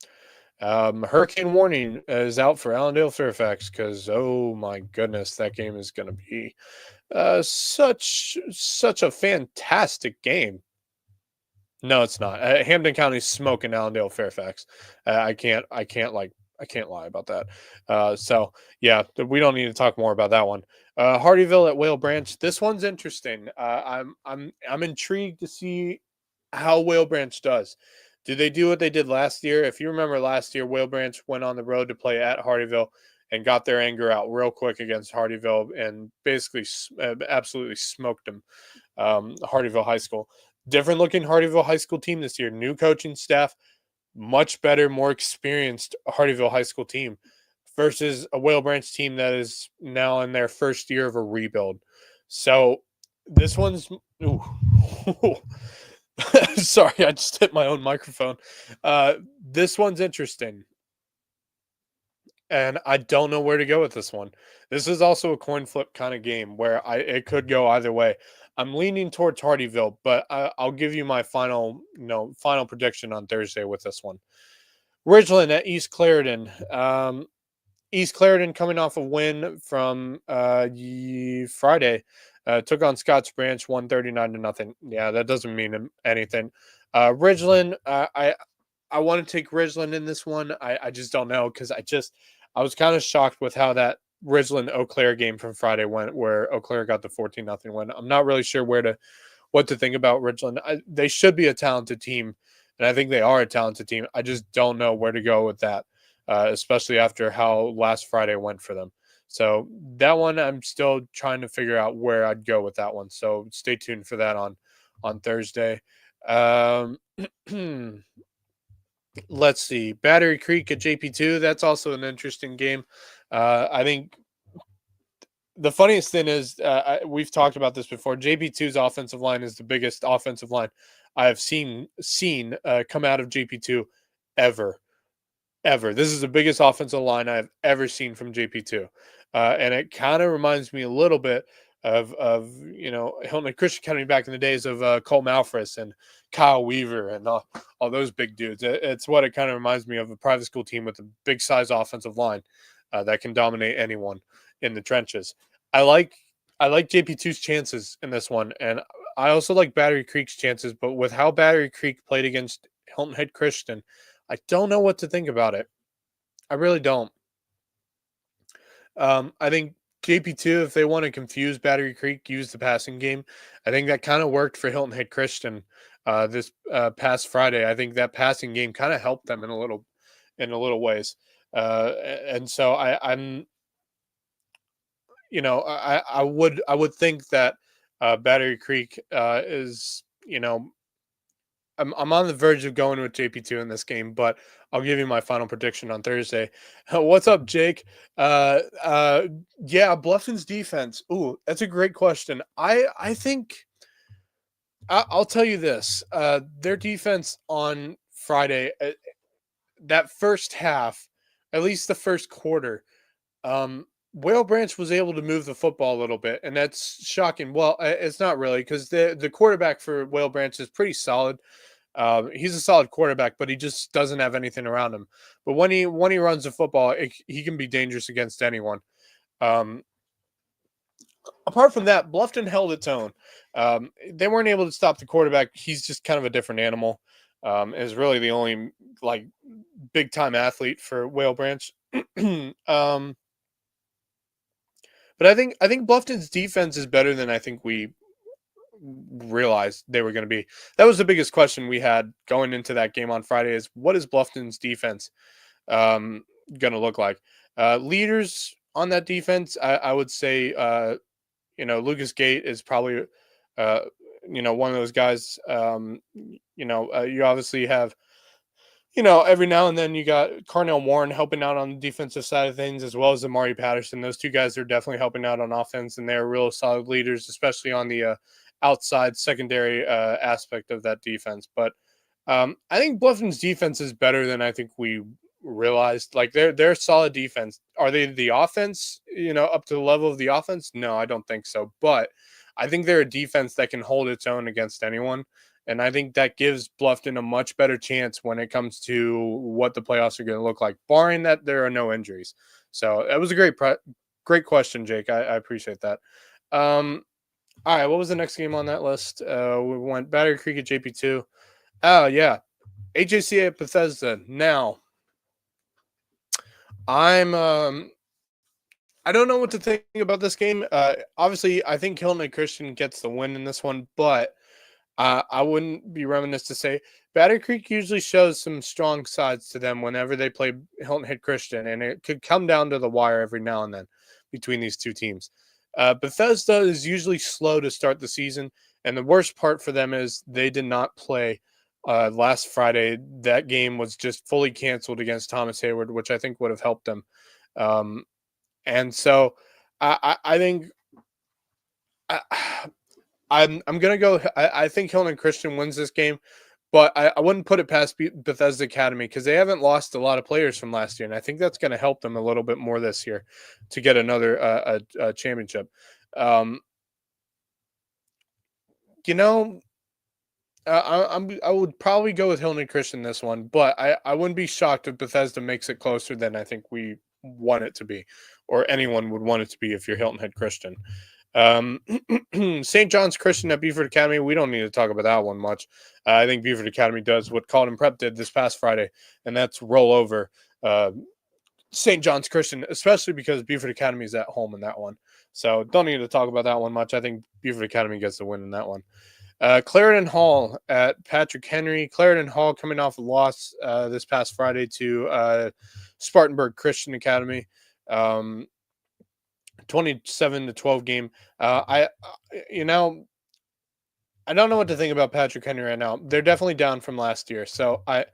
Hurricane warning is out for Allendale Fairfax because oh my goodness, that game is going to be such a fantastic game. No, it's not. Hampton County's smoking Allendale Fairfax. I can't lie about that. So yeah, we don't need to talk more about that one. Hardyville at Whale Branch. This one's interesting. I'm intrigued to see how Whale Branch does. Do they do what they did last year? If you remember last year, Whale Branch went on the road to play at Hardyville and got their anger out real quick against Hardyville and basically absolutely smoked them. Hardyville High School. Different looking Hardyville High School team this year. New coaching staff, much better, more experienced Hardyville High School team versus a Whale Branch team that is now in their first year of a rebuild. So this one's ooh. Sorry, I just hit my own microphone. This one's interesting. And I don't know where to go with this one. This is also a coin flip kind of game where it could go either way. I'm leaning towards Hardyville, but I'll give you my final prediction on Thursday with this one. Ridgeland at East Clarendon. East Clarendon coming off a win from Friday, took on Scotts Branch 139 to nothing. Yeah, that doesn't mean anything. Ridgeland, I want to take Ridgeland in this one. I just don't know because I was kind of shocked with how that Ridgeland Eau Claire game from Friday went, where Eau Claire got the 14-0 win. I'm not really sure what to think about Ridgeland. They should be a talented team, and I think they are a talented team. I just don't know where to go with that, especially after how last Friday went for them. So that one, I'm still trying to figure out where I'd go with that one. So stay tuned for that on Thursday. Let's see. Battery Creek at JP2. That's also an interesting game. I think the funniest thing is we've talked about this before. JP2's offensive line is the biggest offensive line I have seen come out of JP2 ever. This is the biggest offensive line I've ever seen from JP2. And it kind of reminds me a little bit of Hilton Christian County back in the days of Cole Malfris and Kyle Weaver and all those big dudes. It's what it kind of reminds me of, a private school team with a big size offensive line that can dominate anyone in the trenches. I like JP2's chances in this one, and I also like Battery Creek's chances, but with how Battery Creek played against Hilton Head Christian, I don't know what to think about it. I really don't. I think JP2, if they want to confuse Battery Creek, use the passing game. I think that kind of worked for Hilton Head Christian this past Friday. I think that passing game kind of helped them in a little ways. And so I'm I would think that Battery Creek is I'm on the verge of going with JP2 in this game, but I'll give you my final prediction on Thursday. What's up, Jake? Yeah, Bluffton's defense. Ooh, that's a great question. I think I'll tell you this. Their defense on Friday, that first half, at least the first quarter, Whale Branch was able to move the football a little bit, and that's shocking. Well, it's not really because the quarterback for Whale Branch is pretty solid. He's a solid quarterback, but he just doesn't have anything around him. But when he runs the football, he can be dangerous against anyone. Um, Apart from that, Bluffton held its own. They weren't able to stop the quarterback. He's just kind of a different animal. Is really the only like big time athlete for Whale Branch. But I think Bluffton's defense is better than I think we realized they were going to be. That was the biggest question we had going into that game on Friday: is what is Bluffton's defense going to look like? Leaders on that defense, I would say, Lucas Gate is probably, uh, one of those guys. You obviously have every now and then you got Carnell Warren helping out on the defensive side of things, as well as Amari Patterson. Those two guys are definitely helping out on offense, and they're real solid leaders, especially on the outside secondary aspect of that defense. But I think Bluffton's defense is better than I think we realized. Like they're solid defense. Are they the offense? Up to the level of the offense? No, I don't think so. But I think they're a defense that can hold its own against anyone. And I think that gives Bluffton a much better chance when it comes to what the playoffs are going to look like, barring that there are no injuries. So that was a great question, Jake. I appreciate that. All right, what was the next game on that list? We went Battery Creek at JP2. Oh, yeah. AJC at Bethesda. Now, I don't know what to think about this game. Obviously, I think Hilton Head Christian gets the win in this one, but I wouldn't be reminiscent to say Battery Creek usually shows some strong sides to them whenever they play Hilton Head Christian, and it could come down to the wire every now and then between these two teams. Bethesda is usually slow to start the season, and the worst part for them is they did not play last Friday. That game was just fully canceled against Thomas Hayward, which I think would have helped them. And so I think I'm gonna go. I think Hilton Christian wins this game, but I wouldn't put it past Bethesda Academy because they haven't lost a lot of players from last year, and I think that's going to help them a little bit more this year to get another championship. Um, you know, I would probably go with Hilton Christian this one, but I wouldn't be shocked if Bethesda makes it closer than I think we want it to be, or anyone would want it to be if you're Hilton Head Christian. St. John's Christian at Beaufort Academy. We don't need to talk about that one much. I think Beaufort Academy does what Colin Prep did this past Friday, and that's roll over St. John's Christian, especially because Beaufort Academy is at home in that one. So don't need to talk about that one much. I think Beaufort Academy gets the win in that one. Clarendon Hall at Patrick Henry. Clarendon Hall coming off a loss this past Friday to Spartanburg Christian Academy. 27-12 game. I don't know what to think about Patrick Henry right now. They're definitely down from last year, so I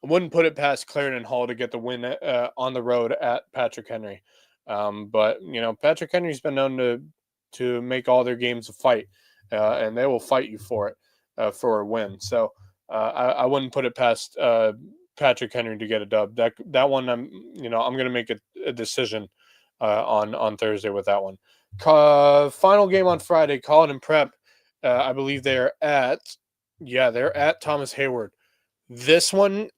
wouldn't put it past Clarendon Hall to get the win on the road at Patrick Henry. But Patrick Henry's been known to make all their games a fight, and they will fight you for it for a win. So I wouldn't put it past Patrick Henry to get a dub. That one I'm going to make a decision on Thursday with that one. Final game on Friday, Colin and Prep. I believe they're at Thomas Hayward. This one,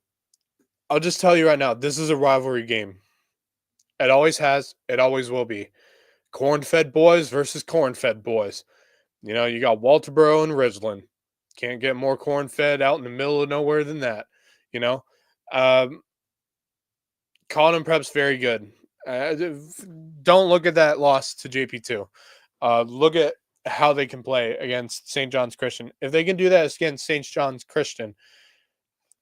I'll just tell you right now, this is a rivalry game. It always has. It always will be. Corn-fed boys versus corn-fed boys. You got Walterboro and Ridgeland. Can't get more corn-fed out in the middle of nowhere than that. Colin and Prep's very good. Don't look at that loss to JP2. Look at how they can play against St. John's Christian. If they can do that against St. John's Christian,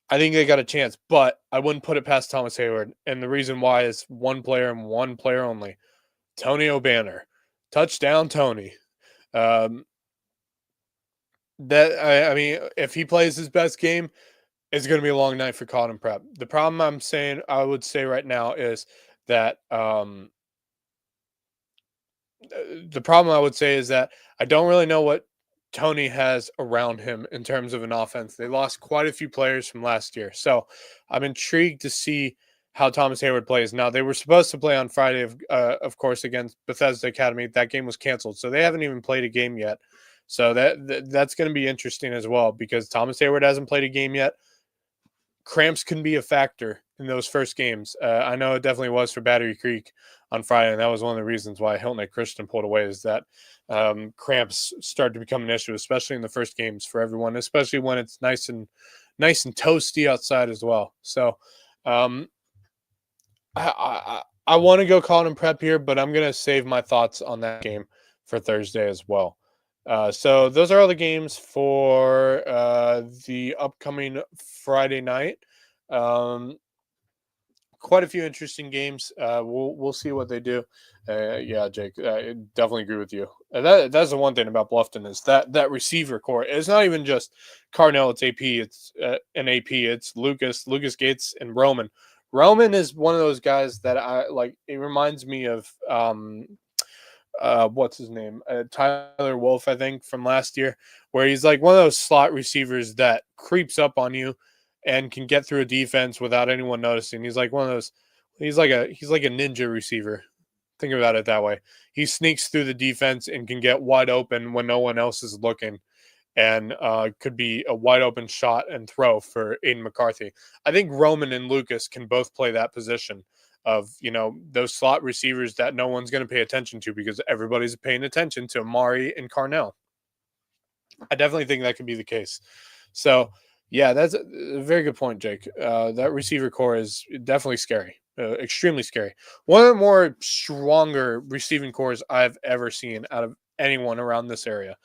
I think they got a chance, but I wouldn't put it past Thomas Hayward. And the reason why is one player and one player only. Tony O'Banner. Touchdown, Tony. I mean, if he plays his best game, it's going to be a long night for Cotton Prep. The problem I would say right now is that the problem I would say is that I don't really know what Tony has around him in terms of an offense. They lost quite a few players from last year. So I'm intrigued to see how Thomas Hayward plays. Now, they were supposed to play on Friday, of course, against Bethesda Academy. That game was canceled. So they haven't even played a game yet. So that's going to be interesting as well because Thomas Hayward hasn't played a game yet. Cramps can be a factor in those first games. I know it definitely was for Battery Creek on Friday, and that was one of the reasons why Hilton Head Christian pulled away is that cramps started to become an issue, especially in the first games for everyone, especially when it's nice and toasty outside as well. So I want to go Colin Prep here, but I'm going to save my thoughts on that game for Thursday as well. So those are all the games for the upcoming Friday night. Quite a few interesting games. We'll see what they do. Yeah, Jake, I definitely agree with you. That's the one thing about Bluffton is that receiver core. It's not even just Carnell. It's AP. It's an AP. It's Lucas Gates, and Roman. Roman is one of those guys that I like. It reminds me of what's his name? Tyler Wolf, I think, from last year, where he's like one of those slot receivers that creeps up on you and can get through a defense without anyone noticing. He's like one of those. He's like a ninja receiver. Think about it that way. He sneaks through the defense and can get wide open when no one else is looking, and could be a wide open shot and throw for Aiden McCarthy. I think Roman and Lucas can both play that position of, those slot receivers that no one's going to pay attention to because everybody's paying attention to Amari and Carnell. I definitely think that could be the case. So, yeah, that's a very good point, Jake. That receiver core is definitely scary, extremely scary. One of the more stronger receiving cores I've ever seen out of anyone around this area.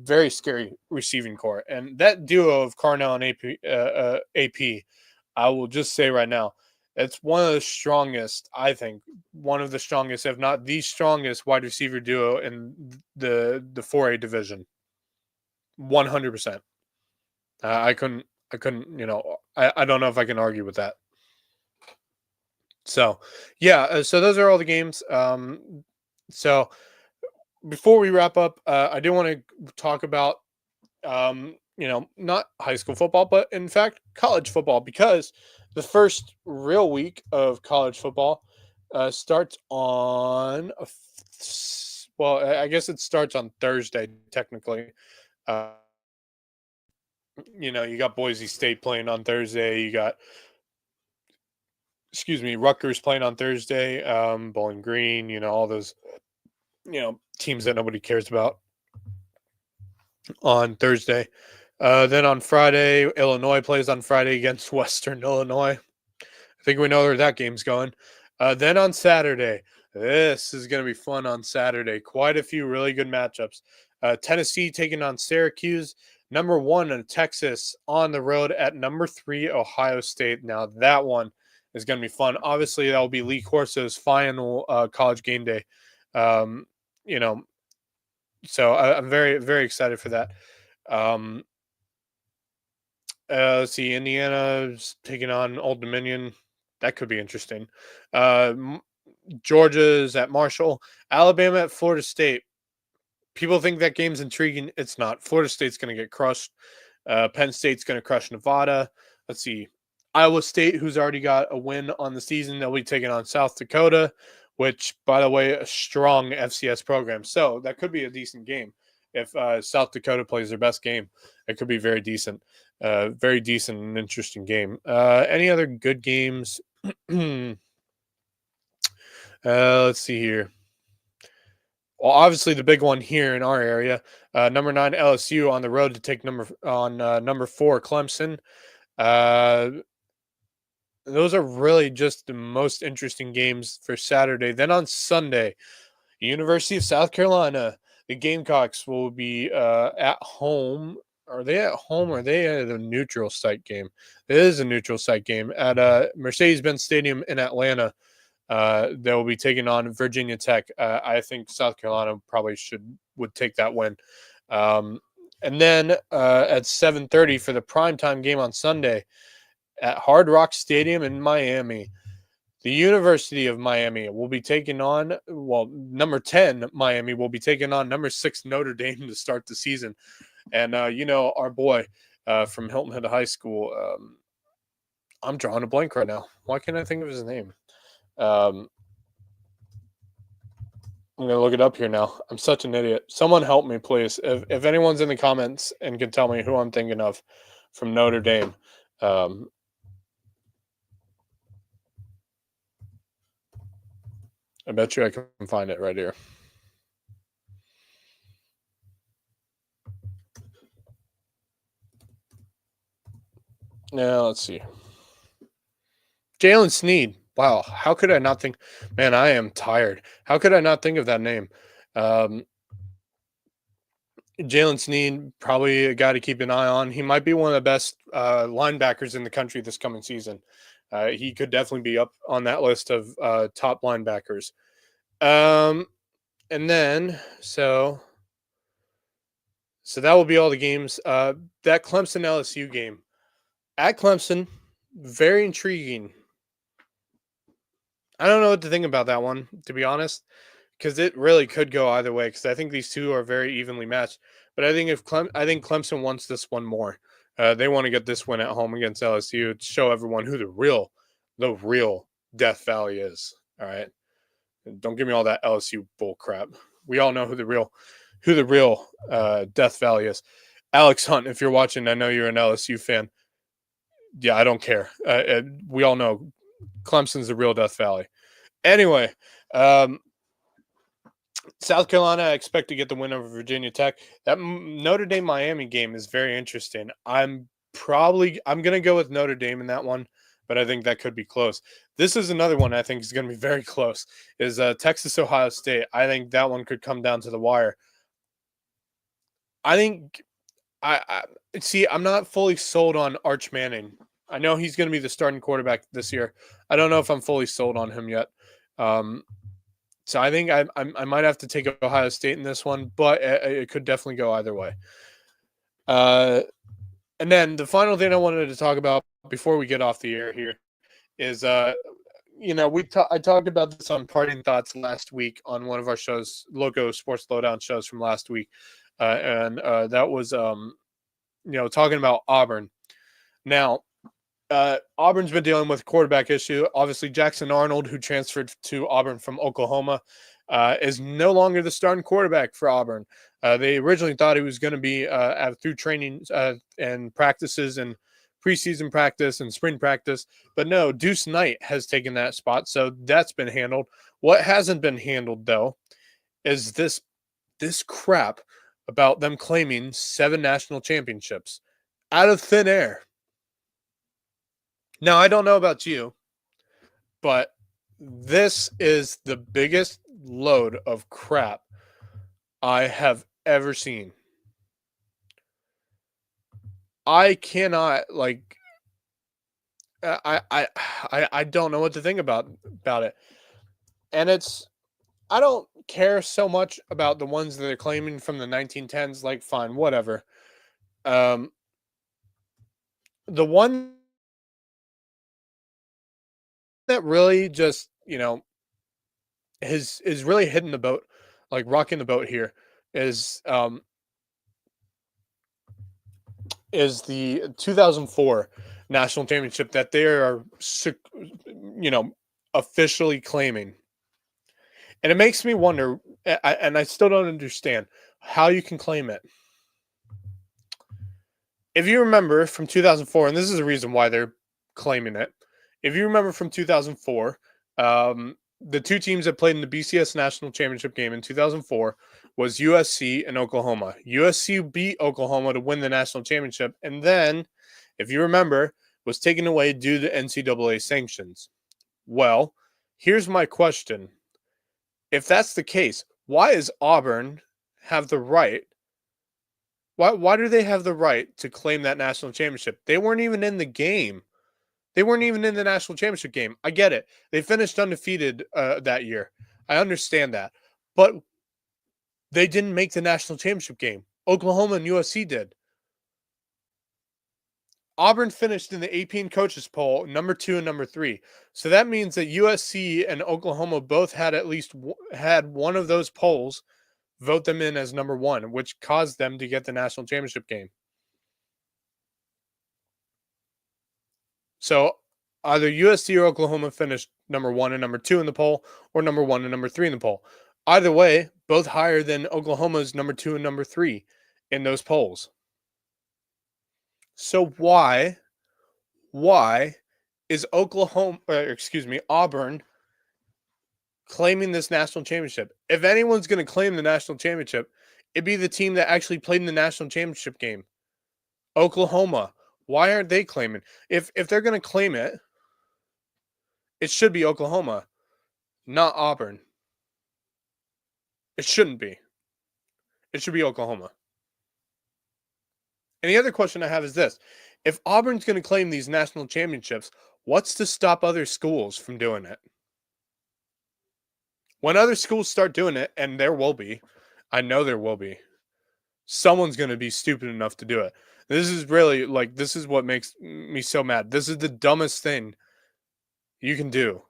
Very scary receiving core. And that duo of Carnell and AP, I will just say right now, it's one of the strongest, I think, one of the strongest, if not the strongest wide receiver duo in the 4A division. 100%. I couldn't, I don't know if I can argue with that. So, yeah, so those are all the games. So before we wrap up, I do want to talk about, not high school football, but in fact, college football, because the first real week of college football starts on, I guess it starts on Thursday, technically. You got Boise State playing on Thursday. You got, Rutgers playing on Thursday. Bowling Green, all those, teams that nobody cares about on Thursday. Then on Friday, Illinois plays on Friday against Western Illinois. I think we know where that game's going. Then on Saturday, this is going to be fun on Saturday. Quite a few really good matchups. Tennessee taking on Syracuse. Number 1 in Texas on the road at number 3 Ohio State. Now that one is going to be fun. Obviously, that will be Lee Corso's final college game day. So I'm very, very excited for that. Let's see, Indiana's taking on Old Dominion. That could be interesting. Georgia's at Marshall. Alabama at Florida State. People think that game's intriguing. It's not. Florida State's going to get crushed. Penn State's going to crush Nevada. Let's see. Iowa State, who's already got a win on the season, they'll be taking on South Dakota, which, by the way, a strong FCS program. So that could be a decent game. If South Dakota plays their best game, it could be very decent. Very decent and interesting game. Any other good games? Let's see here. Well, obviously the big one here in our area, number 9 LSU on the road to take number 4 Clemson. those are really just the most interesting games for Saturday. Then on Sunday, University of South Carolina, the Gamecocks will be at home. Are they at home or are they at a neutral site game? It is a neutral site game at Mercedes-Benz Stadium in Atlanta. They will be taking on Virginia Tech. I think South Carolina probably would take that win. And then at 7:30 for the primetime game on Sunday at Hard Rock Stadium in Miami, the University of Miami will be taking on, number 10 Miami will be taking on number 6 Notre Dame to start the season. And our boy from Hilton Head High School. I'm drawing a blank right now. Why can't I think of his name? I'm gonna look it up here now. I'm such an idiot. Someone help me, please. If anyone's in the comments and can tell me who I'm thinking of from Notre Dame. I bet you I can find it right here. Now let's see. Jalen Sneed. Wow, how could I not think? Man, I am tired. How could I not think of that name? Jalen Sneed, probably a guy to keep an eye on. He might be one of the best linebackers in the country this coming season. He could definitely be up on that list of top linebackers. And then, so that will be all the games. That Clemson LSU game at Clemson, very intriguing. I don't know what to think about that one, to be honest, because it really could go either way. Because I think these two are very evenly matched. But I think I think Clemson wants this one more. They want to get this win at home against LSU to show everyone who the real Death Valley is. All right, don't give me all that LSU bull crap. We all know who the real Death Valley is. Alex Hunt, if you're watching, I know you're an LSU fan. Yeah, I don't care. We all know Clemson's the real Death Valley. Anyway, South Carolina, I expect to get the win over Virginia Tech. That Notre Dame Miami game is very interesting. I'm going to go with Notre Dame in that one, but I think that could be close. This is another one I think is going to be very close. Is Texas Ohio State. I think that one could come down to the wire. I think I see. I'm not fully sold on Arch Manning. I know he's going to be the starting quarterback this year. I don't know if I'm fully sold on him yet. So I think I might have to take Ohio State in this one, but it could definitely go either way. And then the final thing I wanted to talk about before we get off the air here is, I talked about this on Parting Thoughts last week on one of our shows, LowcoSports Lowdown shows from last week, and that was talking about Auburn. Now, Auburn's been dealing with a quarterback issue. Obviously, Jackson Arnold, who transferred to Auburn from Oklahoma, is no longer the starting quarterback for Auburn. They originally thought he was going to be through training and practices and preseason practice and spring practice. But no, Deuce Knight has taken that spot, so that's been handled. What hasn't been handled, though, is this crap about them claiming 7 national championships out of thin air. Now, I don't know about you, but this is the biggest load of crap I have ever seen. I cannot, I don't know what to think about it. And I don't care so much about the ones that are claiming from the 1910s, like, fine, whatever. The one that really just, is really hitting the boat, like rocking the boat here, is the 2004 national championship that they are, officially claiming. And it makes me wonder, and I still don't understand how you can claim it. If you remember from 2004, and this is the reason why they're claiming it. If you remember from 2004, the two teams that played in the BCS National Championship game in 2004 was USC and Oklahoma. USC beat Oklahoma to win the national championship. And then, if you remember, was taken away due to NCAA sanctions. Well, here's my question. If that's the case, why does Auburn have the right? Why do they have the right to claim that national championship? They weren't even in the game. They weren't even in the national championship game. I get it. They finished undefeated that year. I understand that. But they didn't make the national championship game. Oklahoma and USC did. Auburn finished in the AP coaches poll number 2 and number 3. So that means that USC and Oklahoma both had at least had one of those polls vote them in as number 1, which caused them to get the national championship game. So either USC or Oklahoma finished number 1 and number 2 in the poll, or number 1 and number 3 in the poll. Either way, both higher than Oklahoma's number 2 and number 3 in those polls. So why is Auburn claiming this national championship? If anyone's going to claim the national championship, it'd be the team that actually played in the national championship game. Oklahoma. Why aren't they claiming? If they're going to claim it, it should be Oklahoma, not Auburn. It shouldn't be. It should be Oklahoma. And the other question I have is this. If Auburn's going to claim these national championships, what's to stop other schools from doing it? When other schools start doing it, and there will be, I know there will be, someone's going to be stupid enough to do it. This is really, this is what makes me so mad. This is the dumbest thing you can do,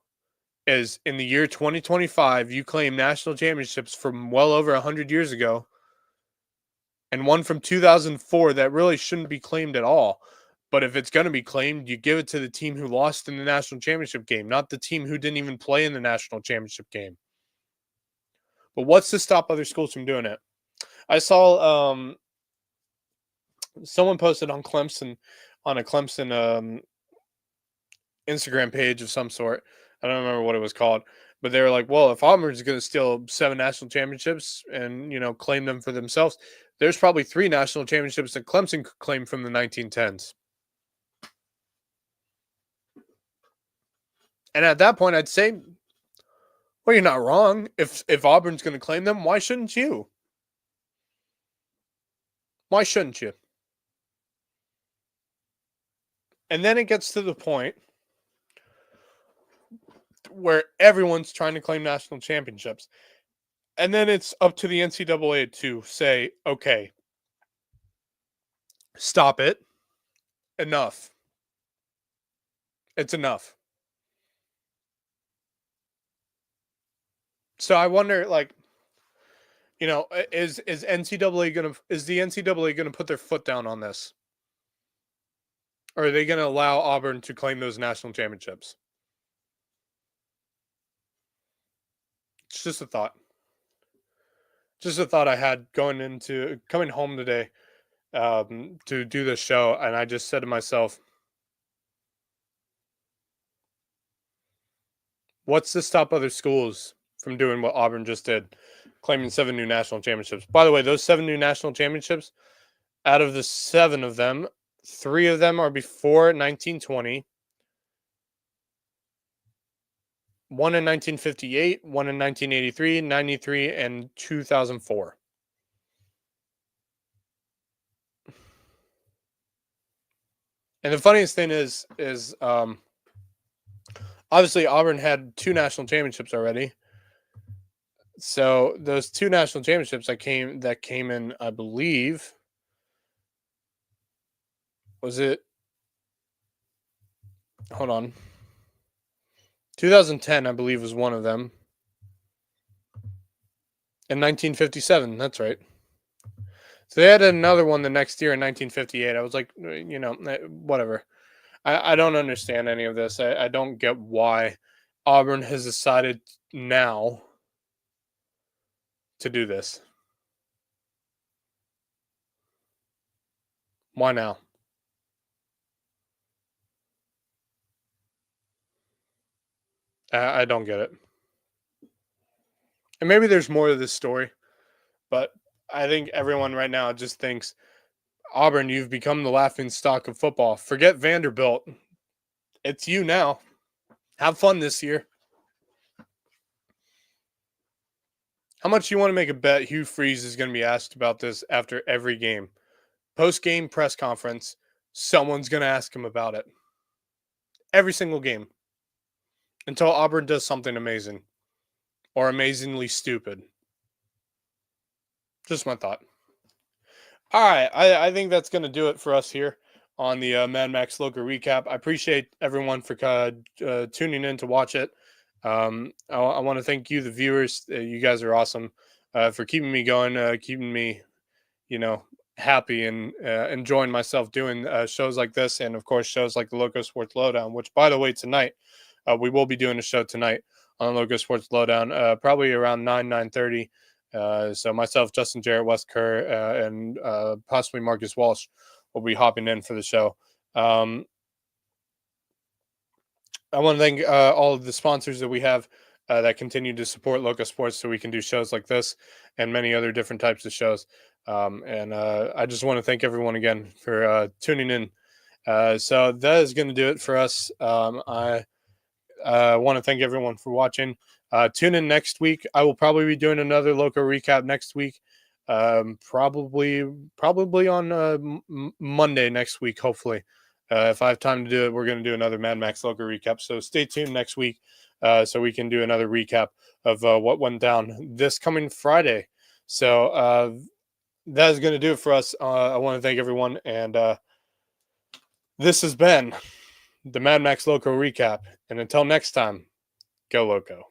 is in the year 2025, you claim national championships from well over 100 years ago, and one from 2004 that really shouldn't be claimed at all. But if it's going to be claimed, you give it to the team who lost in the national championship game, not the team who didn't even play in the national championship game. But what's to stop other schools from doing it? I saw someone posted on Clemson, on a Clemson Instagram page of some sort. I don't remember what it was called. But they were like, well, if Auburn's going to steal 7 national championships and, claim them for themselves, there's probably 3 national championships that Clemson could claim from the 1910s. And at that point, I'd say, well, you're not wrong. If Auburn's going to claim them, why shouldn't you? Why shouldn't you? And then it gets to the point where everyone's trying to claim national championships. And then it's up to the NCAA to say, okay, stop it. Enough. It's enough. So I wonder, is the NCAA gonna put their foot down on this? Or are they gonna allow Auburn to claim those national championships? It's just a thought. Just a thought I had coming home today to do this show, and I just said to myself, what's to stop other schools from doing what Auburn just did, claiming 7 new national championships? By the way, those 7 new national championships, out of the 7 of them, 3 of them are before 1920. 1 in 1958, 1 in 1983, 93, and 2004. And the funniest thing is obviously Auburn had 2 national championships already. So those 2 national championships that came in, I believe, was it? Hold on. 2010, I believe, was one of them. In 1957, that's right. So they had another one the next year in 1958. I was like, whatever. I don't understand any of this. I don't get why Auburn has decided now to do this. Why now? I don't get it. And maybe there's more to this story, but I think everyone right now just thinks, Auburn, you've become the laughing stock of football. Forget Vanderbilt. It's you now. Have fun this year. How much you want to make a bet Hugh Freeze is going to be asked about this after every game? Post-game press conference, someone's going to ask him about it. Every single game. Until Auburn does something amazing. Or amazingly stupid. Just my thought. All right. I think that's going to do it for us here on the Mad Max Loco recap. I appreciate everyone for tuning in to watch it. I want to thank you, the viewers. You guys are awesome for keeping me going, keeping me, happy and enjoying myself doing shows like this. And, of course, shows like the Loco Sports Lowdown, which, by the way, tonight, we will be doing a show tonight on Loco Sports Lowdown, probably around 9:30. So myself, Justin Jarrett, Wes Kerr, and possibly Marcus Walsh will be hopping in for the show. I want to thank all of the sponsors that we have that continue to support Loco Sports so we can do shows like this and many other different types of shows. And I just want to thank everyone again for tuning in. So that is going to do it for us. I want to thank everyone for watching. Tune in next week. I will probably be doing another Loco recap next week. Probably on Monday next week, hopefully. If I have time to do it, we're going to do another Mad Max Loco recap. So stay tuned next week so we can do another recap of what went down this coming Friday. So that is going to do it for us. I want to thank everyone. And this has been the Mad Max Loco recap. And until next time, go Loco.